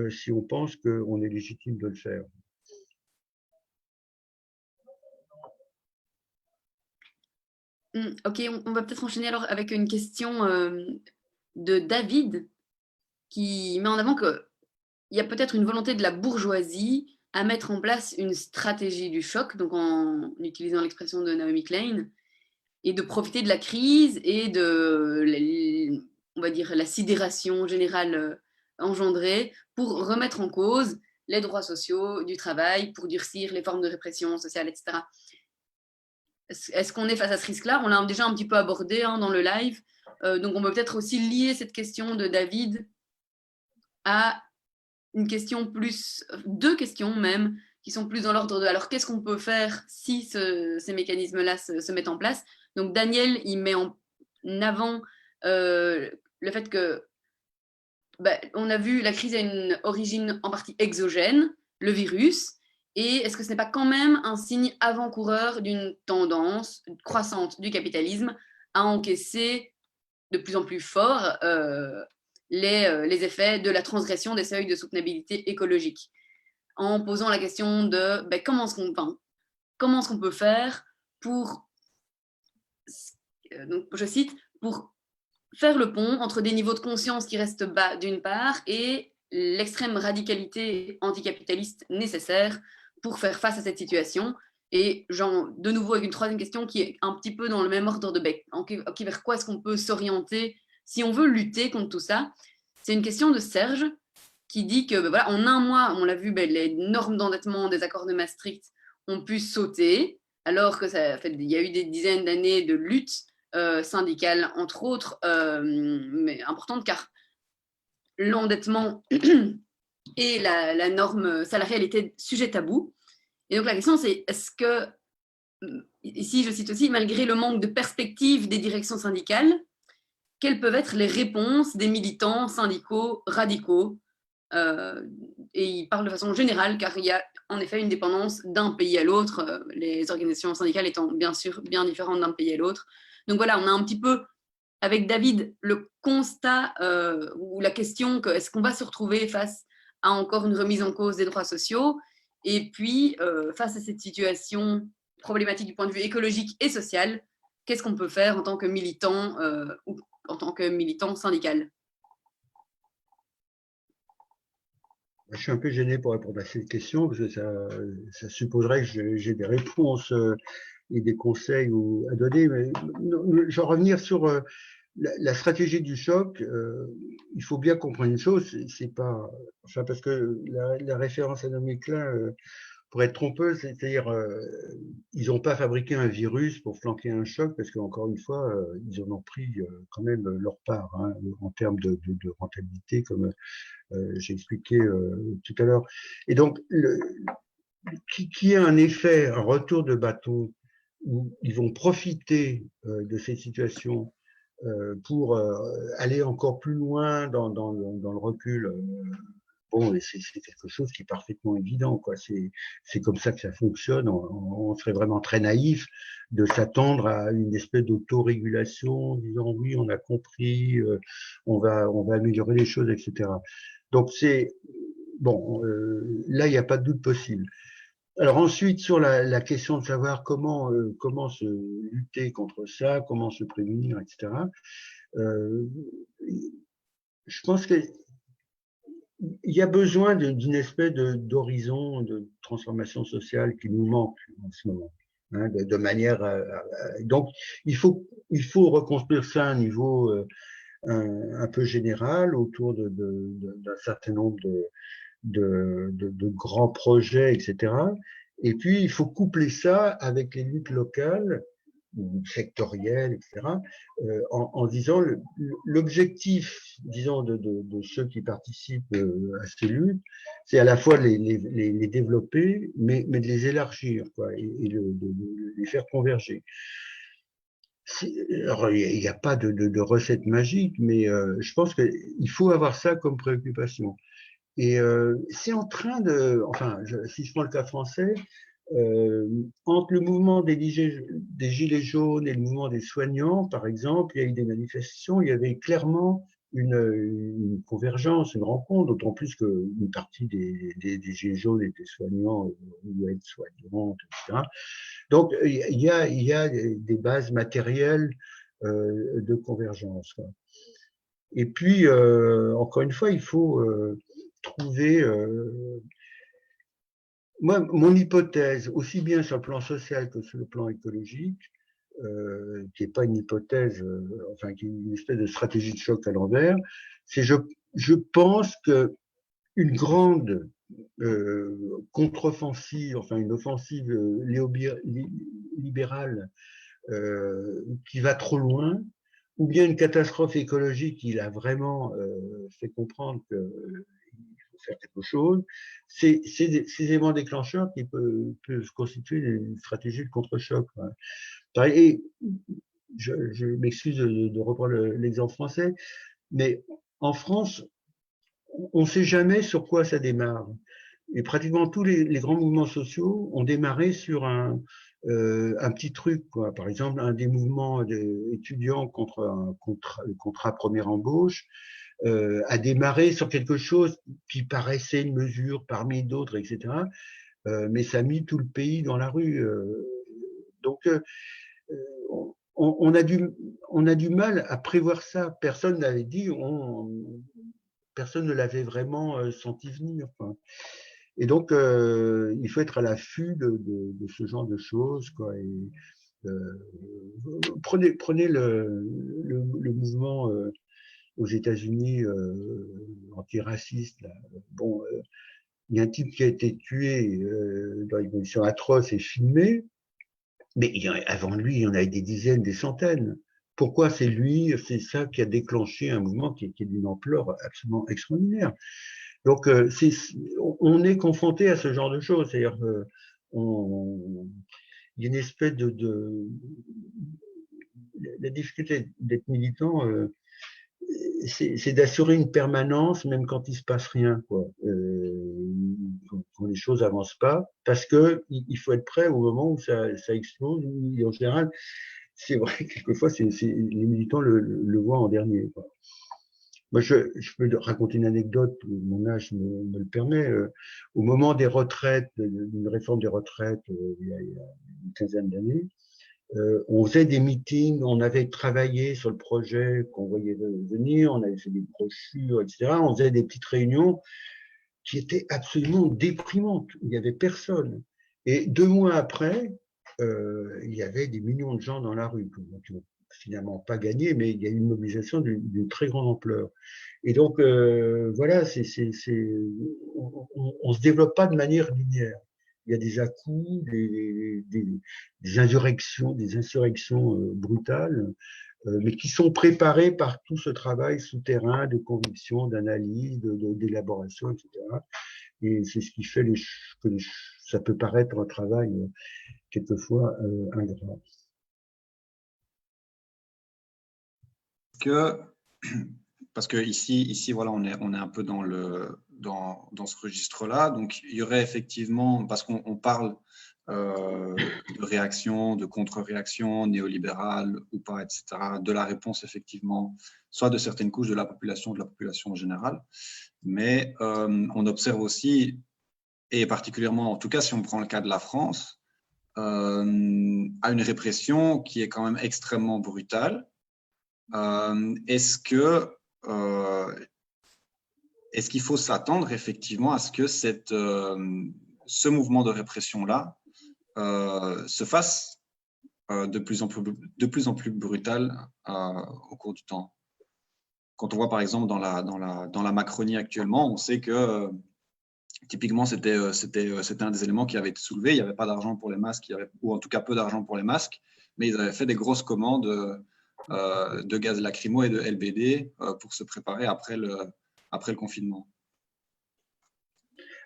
si on pense qu'on est légitime de le faire. Ok, on va peut-être enchaîner alors avec une question de David qui met en avant qu'il y a peut-être une volonté de la bourgeoisie à mettre en place une stratégie du choc, donc en utilisant l'expression de Naomi Klein, et de profiter de la crise et de, on va dire, la sidération générale engendrée pour remettre en cause les droits sociaux du travail, pour durcir les formes de répression sociale, etc. Est-ce qu'on est face à ce risque-là? On l'a déjà un petit peu abordé dans le live. Donc on peut peut-être aussi lier cette question de David à une question plus, deux questions même, qui sont plus dans l'ordre de alors qu'est-ce qu'on peut faire si ces mécanismes-là se mettent en place. Donc Daniel, il met en avant le fait que on a vu la crise a une origine en partie exogène, le virus, et est-ce que ce n'est pas quand même un signe avant-coureur d'une tendance croissante du capitalisme à encaisser de plus en plus fort les effets de la transgression des seuils de soutenabilité écologique, en posant la question de comment est-ce qu'on peut faire pour, donc, je cite, pour faire le pont entre des niveaux de conscience qui restent bas d'une part et l'extrême radicalité anticapitaliste nécessaire pour faire face à cette situation. Et de nouveau avec une troisième question qui est un petit peu dans le même ordre de vers quoi est-ce qu'on peut s'orienter si on veut lutter contre tout ça. C'est une question de Serge qui dit que voilà, en un mois, on l'a vu, les normes d'endettement des accords de Maastricht ont pu sauter, alors que il y a eu des dizaines d'années de lutte syndicale, entre autres, mais importante, car l'endettement et la norme salariale étaient sujets tabous. Et donc la question, c'est est-ce que, ici je cite aussi, malgré le manque de perspective des directions syndicales, quelles peuvent être les réponses des militants syndicaux radicaux et il parle de façon générale, car il y a en effet une dépendance d'un pays à l'autre, les organisations syndicales étant bien sûr bien différentes d'un pays à l'autre. Donc voilà, on a un petit peu, avec David, le constat ou la question que est-ce qu'on va se retrouver face à encore une remise en cause des droits sociaux, et puis face à cette situation problématique du point de vue écologique et social, qu'est-ce qu'on peut faire en tant que militant ou en tant que militant syndical? Je suis un peu gêné pour répondre à cette question, parce que ça supposerait que j'ai des réponses et des conseils à donner. Mais je vais revenir sur la stratégie du choc. Il faut bien comprendre une chose, c'est pas, enfin, parce que la référence à Naomi Klein pour être trompeux, c'est-à-dire ils n'ont pas fabriqué un virus pour flanquer un choc, parce qu'encore une fois, ils en ont pris quand même leur part hein, en termes de rentabilité, comme j'ai expliqué tout à l'heure. Et donc, qui a un effet, un retour de bâton, où ils vont profiter de cette situation pour aller encore plus loin dans le recul. Bon, c'est quelque chose qui est parfaitement évident, quoi. C'est comme ça que ça fonctionne. On serait vraiment très naïf de s'attendre à une espèce d'autorégulation, disant oui, on a compris, on va améliorer les choses, etc. Donc c'est bon, là il n'y a pas de doute possible. Alors ensuite, sur la question de savoir comment se lutter contre ça, comment se prémunir, etc. Euh, je pense qu'il y a besoin d'une espèce d'horizon de transformation sociale qui nous manque en ce moment. Hein, de manière, donc il faut reconstruire ça à un niveau un peu général autour d'un certain nombre de grands projets, etc. Et puis, il faut coupler ça avec les luttes locales ou sectorielles, etc., en disant l'objectif, disons, de ceux qui participent à ces luttes, c'est à la fois les développer, mais de les élargir, quoi, et de les faire converger. Alors, il n'y a pas de recette magique, mais je pense qu'il faut avoir ça comme préoccupation. Et c'est en train enfin, si je prends le cas français, entre le mouvement des gilets jaunes et le mouvement des soignants, par exemple, il y a eu des manifestations, il y avait clairement une convergence, une rencontre, d'autant plus qu'une partie des gilets jaunes étaient soignants ou aides-soignantes, etc. Donc, il y a des bases matérielles de convergence, quoi. Et puis, encore une fois, il faut trouver. Moi, mon hypothèse, aussi bien sur le plan social que sur le plan écologique, qui n'est pas une hypothèse, enfin, qui est une espèce de stratégie de choc à l'envers, c'est je pense que une grande contre-offensive, enfin une offensive libérale qui va trop loin, ou bien une catastrophe écologique qui a vraiment fait comprendre qu'il faut faire quelque chose, c'est ces éléments déclencheurs qui peuvent constituer une stratégie de contre-choc. Et je m'excuse de reprendre l'exemple français, mais en France, on ne sait jamais sur quoi ça démarre. Et pratiquement tous les grands mouvements sociaux ont démarré sur un petit truc, quoi. Par exemple, un des mouvements étudiants contre le contrat première embauche a démarré sur quelque chose qui paraissait une mesure parmi d'autres, etc. Mais ça a mis tout le pays dans la rue. Donc, on a du mal à prévoir ça. Personne n'avait dit, personne ne l'avait vraiment senti venir, quoi. Et donc, il faut être à l'affût de ce genre de choses, quoi. Et, prenez le mouvement aux États-Unis antiraciste. Là. Bon, il y a un type qui a été tué dans des conditions atroces et filmé, mais avant lui, il y en avait des dizaines, des centaines. Pourquoi c'est lui, c'est ça qui a déclenché un mouvement qui est d'une ampleur absolument extraordinaire. Donc, on est confronté à ce genre de choses. C'est-à-dire il y a une espèce la difficulté d'être militant, c'est d'assurer une permanence même quand il se passe rien, quoi. Quand les choses avancent pas, parce que il faut être prêt au moment où ça explose. Et en général, c'est vrai, quelquefois, les militants le voient en dernier, quoi. Moi, je peux raconter une anecdote, mon âge me le permet. Au moment des retraites, d'une réforme des retraites, il y a une quinzaine d'années, on faisait des meetings, on avait travaillé sur le projet qu'on voyait venir, on avait fait des brochures, etc. On faisait des petites réunions qui étaient absolument déprimantes. Il n'y avait personne. Et 2 mois après, il y avait des millions de gens dans la rue qui n'ont finalement pas gagné, mais il y a eu une mobilisation d'une très grande ampleur. Et donc, voilà, on ne se développe pas de manière linéaire. il y a des à-coups, des insurrections brutales, mais qui sont préparées par tout ce travail souterrain de conviction, d'analyse, d'élaboration, etc. Et c'est ce qui fait ça peut paraître un travail quelquefois ingrat. Parce que ici voilà, on est un peu dans ce registre-là. Donc, il y aurait effectivement, parce qu'on parle de réaction, de contre-réaction, néolibérale ou pas, etc., de la réponse, effectivement, soit de certaines couches de la population en général. Mais on observe aussi, et particulièrement, en tout cas, si on prend le cas de la France, à une répression qui est quand même extrêmement brutale. Est-ce qu'il faut s'attendre effectivement à ce que ce mouvement de répression-là se fasse de plus en plus brutal au cours du temps? Quand on voit par exemple dans la Macronie actuellement, on sait que typiquement c'était un des éléments qui avait été soulevé. Il n'y avait pas d'argent pour les masques, ou en tout cas peu d'argent pour les masques, mais ils avaient fait des grosses commandes de gaz lacrymo et de LBD pour se préparer après le confinement.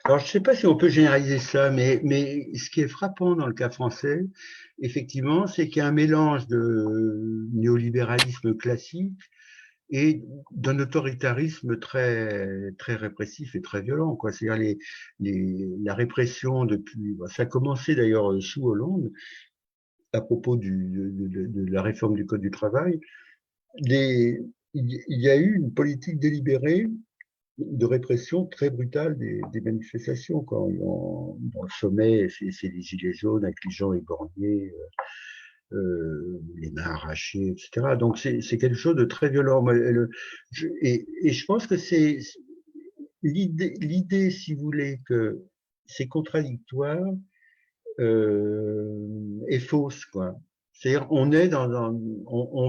Alors, je ne sais pas si on peut généraliser ça, mais ce qui est frappant dans le cas français, effectivement, c'est qu'il y a un mélange de néolibéralisme classique et d'un autoritarisme très, très répressif et très violent, quoi. C'est-à-dire la répression ça a commencé d'ailleurs sous Hollande, à propos de la réforme du Code du travail. Il y a eu une politique délibérée de répression très brutale des manifestations. Dans le sommet, c'est les gilets jaunes avec les gens éborgnés, les mains arrachées, etc. Donc c'est quelque chose de très violent. Et je pense que c'est l'idée, si vous voulez, que c'est contradictoire est fausse, quoi. C'est-à-dire, on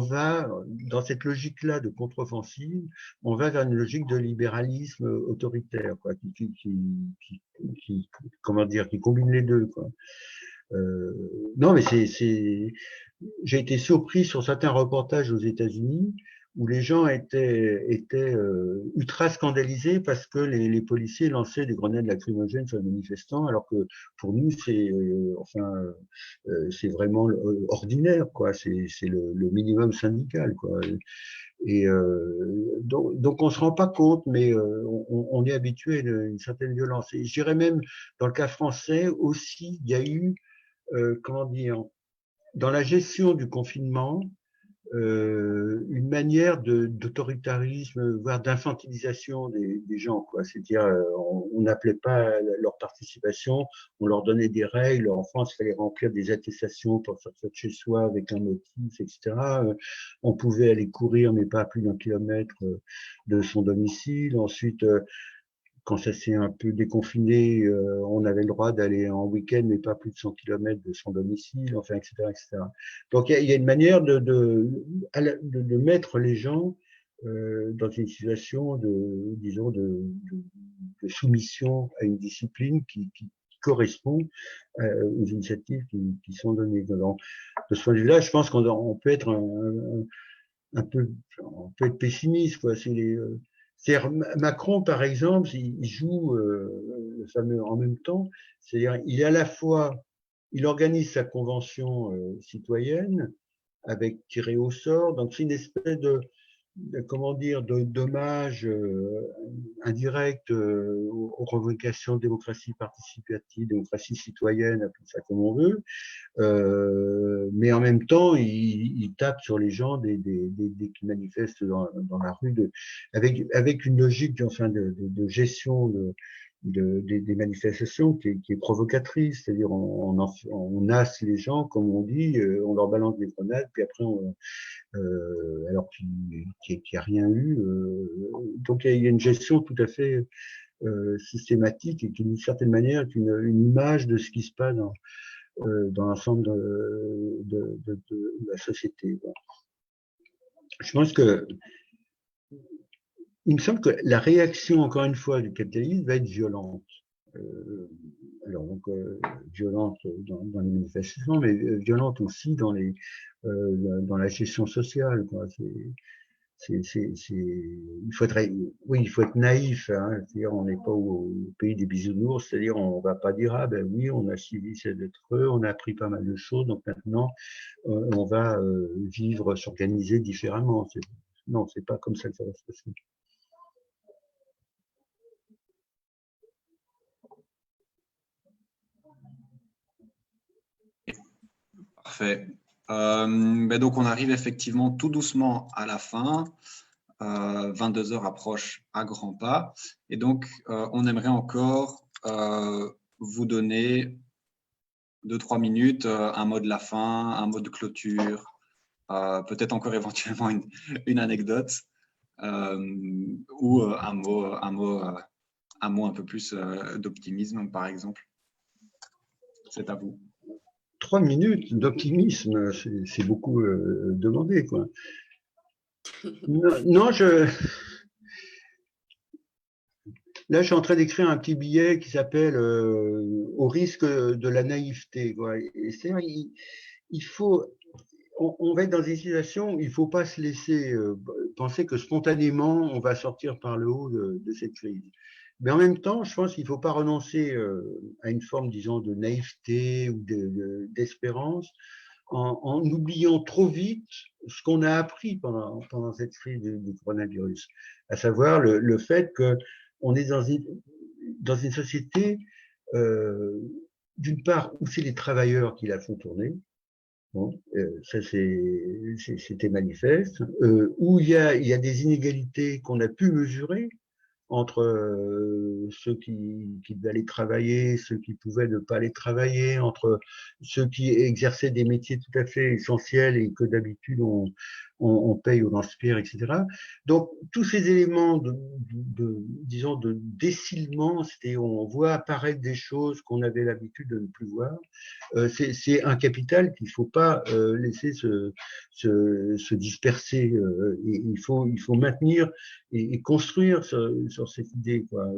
va dans cette logique-là de contre-offensive, on va vers une logique de libéralisme autoritaire, quoi, qui comment dire, qui combine les deux, quoi. Non, mais j'ai été surpris sur certains reportages aux États-Unis où les gens étaient ultra scandalisés parce que les policiers lançaient des grenades lacrymogènes sur les manifestants, alors que pour nous c'est vraiment ordinaire, quoi. C'est le minimum syndical, quoi. Et donc on se rend pas compte, mais on est habitué à une certaine violence. Et je dirais même dans le cas français aussi, il y a eu comment dire, dans la gestion du confinement, une manière d'autoritarisme, voire d'infantilisation des gens, quoi. C'est-à-dire, on n'appelait pas leur participation, on leur donnait des règles. En France, il fallait remplir des attestations pour sortir de chez soi avec un motif, etc. On pouvait aller courir, mais pas à plus d'1 kilomètre de son domicile. Ensuite, quand ça s'est un peu déconfiné, on avait le droit d'aller en week-end, mais pas plus de 100 km de son domicile, enfin, etc., etc. Donc, il y a une manière de mettre les gens dans une situation disons, de soumission à une discipline qui correspond aux initiatives qui sont données. Donc, de ce point de vue-là, je pense qu'on peut être un peu, on peut être pessimiste, quoi. C'est-à-dire, Macron, par exemple, il joue le fameux en même temps, c'est-à-dire il est à la fois, il organise sa convention citoyenne avec tiré au sort, donc c'est une espèce comment dire, d'hommage indirect aux revendications de démocratie participative, démocratie citoyenne, appelez ça comme on veut, mais en même temps, il tape sur les gens dès qu'ils manifestent dans la rue, avec une logique enfin, de gestion des manifestations qui est provocatrice, c'est-à-dire on nasse les gens, comme on dit, on leur balance des grenades, puis après, alors qu'il n'y a rien eu. Donc il y a une gestion tout à fait systématique et qui, d'une certaine manière, est une image de ce qui se passe dans l'ensemble de la société. Je pense que il me semble que la réaction, encore une fois, du capitalisme va être violente. alors donc violente dans les manifestations, mais violente aussi dans la gestion sociale, quoi. Il faut être, oui, il faut être naïf, hein. C'est-à-dire, on n'est pas au pays des bisounours, c'est-à-dire, on va pas dire, ah ben oui, on a suivi ces lettres, on a appris pas mal de choses, donc maintenant, on va vivre, s'organiser différemment. Non, c'est pas comme ça que ça va se passer. Parfait. Ben donc, on arrive effectivement tout doucement à la fin. 22 heures approche à grands pas. Et donc, on aimerait encore vous donner 2-3 minutes, un mot de la fin, un mot de clôture, peut-être encore éventuellement une anecdote ou un mot un peu plus d'optimisme, par exemple. C'est à vous. 3 minutes d'optimisme, c'est beaucoup demandé, quoi. Non, là, je suis en train d'écrire un petit billet qui s'appelle Au risque de la naïveté, quoi. Et c'est il faut, on va être dans une situation où il ne faut pas se laisser penser que spontanément, on va sortir par le haut de cette crise. Mais en même temps, je pense qu'il ne faut pas renoncer à une forme, disons, de naïveté ou d'espérance en oubliant trop vite ce qu'on a appris pendant cette crise du coronavirus, à savoir le fait qu'on est dans une société, d'une part, où c'est les travailleurs qui la font tourner. Bon, ça c'était manifeste, où il y a des inégalités qu'on a pu mesurer entre ceux qui devaient aller travailler, ceux qui pouvaient ne pas aller travailler, entre ceux qui exerçaient des métiers tout à fait essentiels et que d'habitude on paye au lance-pierre, etc. Donc tous ces éléments disons de décilement, c'est-à-dire on voit apparaître des choses qu'on avait l'habitude de ne plus voir. C'est un capital qu'il ne faut pas laisser se disperser. Il faut maintenir et construire sur cette idée, quoi.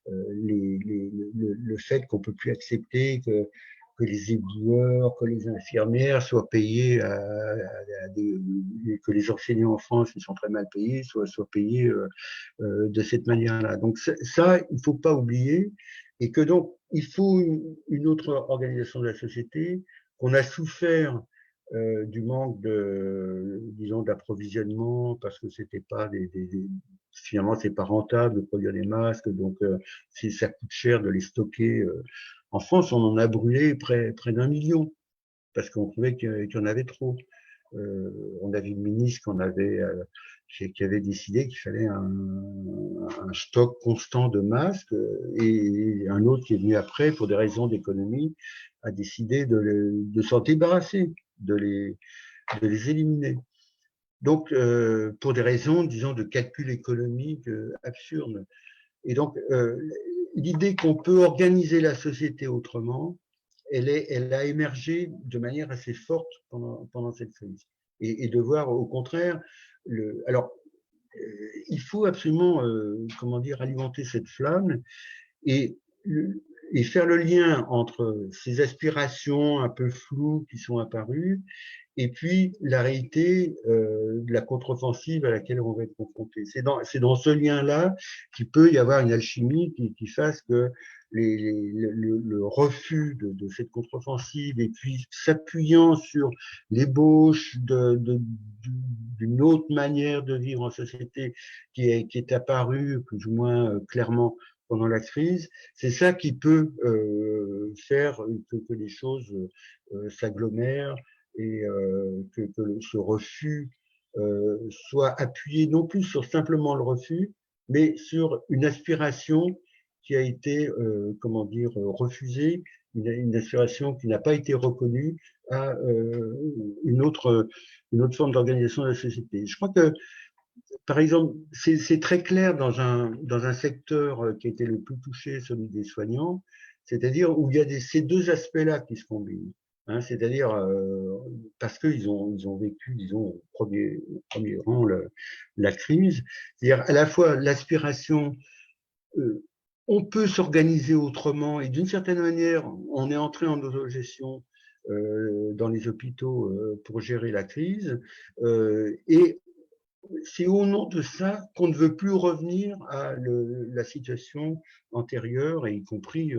Le fait qu'on peut plus accepter que les éboueurs, que les infirmières soient payés, que les enseignants en France, qui sont très mal payés, soient payés de cette manière-là. Donc ça, il ne faut pas oublier, et que donc il faut une autre organisation de la société, qu'on a souffert du manque disons, d'approvisionnement, parce que c'était pas finalement, c'est pas rentable de produire des masques, donc ça coûte cher de les stocker. En France, on en a brûlé près d'1 million, parce qu'on trouvait qu'il y en avait trop. On avait une ministre qui avait décidé qu'il fallait un stock constant de masques, et un autre qui est venu après, pour des raisons d'économie, a décidé de s'en débarrasser, de les éliminer. Donc, pour des raisons, disons, de calcul économique absurdes. Et donc, l'idée qu'on peut organiser la société autrement, elle a émergé de manière assez forte pendant cette crise. Et de voir, au contraire, alors, il faut absolument, comment dire, alimenter cette flamme et, et faire le lien entre ces aspirations un peu floues qui sont apparues et puis la réalité de la contre-offensive à laquelle on va être confronté. C'est dans ce lien-là qu'il peut y avoir une alchimie qui fasse que le refus de cette contre-offensive, et puis s'appuyant sur l'ébauche d'une autre manière de vivre en société qui est apparue plus ou moins clairement pendant la crise, c'est ça qui peut faire que les choses s'agglomèrent, et que ce refus soit appuyé non plus sur simplement le refus, mais sur une aspiration qui a été, comment dire, refusée, une aspiration qui n'a pas été reconnue à une autre forme d'organisation de la société. Je crois que, par exemple, c'est très clair dans un secteur qui a été le plus touché, celui des soignants, c'est-à-dire où il y a ces deux aspects-là qui se combinent. Hein, c'est-à-dire parce qu'ils ont vécu, disons, au premier rang la crise, c'est-à-dire à la fois l'aspiration on peut s'organiser autrement et d'une certaine manière, on est entré en autogestion dans les hôpitaux pour gérer la crise. Et c'est au nom de ça qu'on ne veut plus revenir à la situation antérieure, et y compris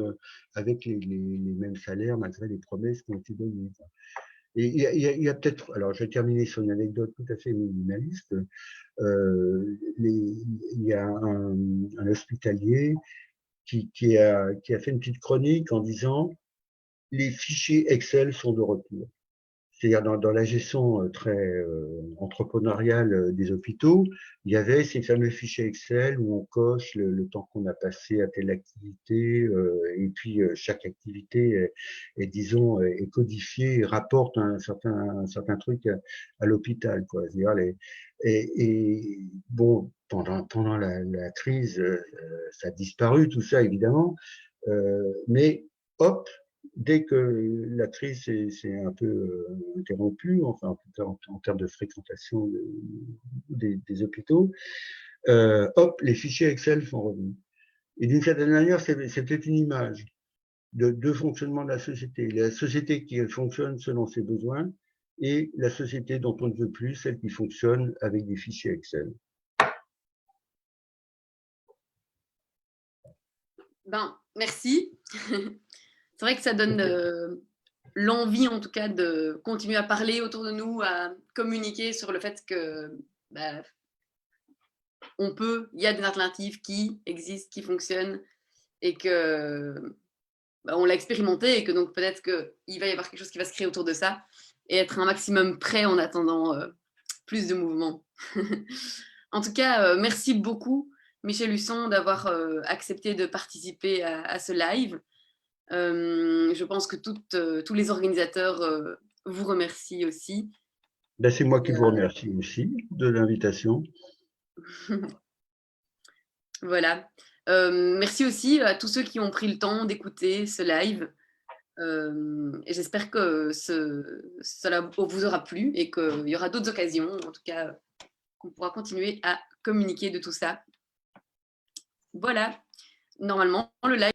avec les mêmes salaires malgré les promesses qui ont été données. Et il y a peut-être, alors je vais terminer sur une anecdote tout à fait minimaliste. Il y a un hospitalier qui a fait une petite chronique en disant les fichiers Excel sont de retour. C'est-à-dire dans la gestion très entrepreneuriale des hôpitaux, il y avait ces fameux fichiers Excel où on coche le temps qu'on a passé à telle activité, et puis chaque activité disons, est codifiée et rapporte un certain truc à l'hôpital, quoi. C'est-à-dire et bon, pendant la crise, ça a disparu tout ça évidemment, mais hop, dès que la crise s'est un peu interrompue, enfin en termes de fréquentation des hôpitaux, hop, les fichiers Excel sont revenus. Et d'une certaine manière, c'est peut-être une image de fonctionnement de la société. La société qui fonctionne selon ses besoins et la société dont on ne veut plus, celle qui fonctionne avec des fichiers Excel. Ben, merci. C'est vrai que ça donne l'envie, en tout cas, de continuer à parler autour de nous, à communiquer sur le fait que bah, il y a des alternatives qui existent, qui fonctionnent, et que on l'a expérimenté, et que donc peut-être qu'il va y avoir quelque chose qui va se créer autour de ça, et être un maximum prêt en attendant plus de mouvements. En tout cas, merci beaucoup, Michel Husson, d'avoir accepté de participer à ce live. Je pense que tous les organisateurs vous remercient aussi. Ben, c'est moi qui vous remercie aussi de l'invitation. Voilà. Merci aussi à tous ceux qui ont pris le temps d'écouter ce live. Et j'espère que cela vous aura plu et qu'il y aura d'autres occasions, en tout cas, qu'on pourra continuer à communiquer de tout ça. Voilà. Normalement, le live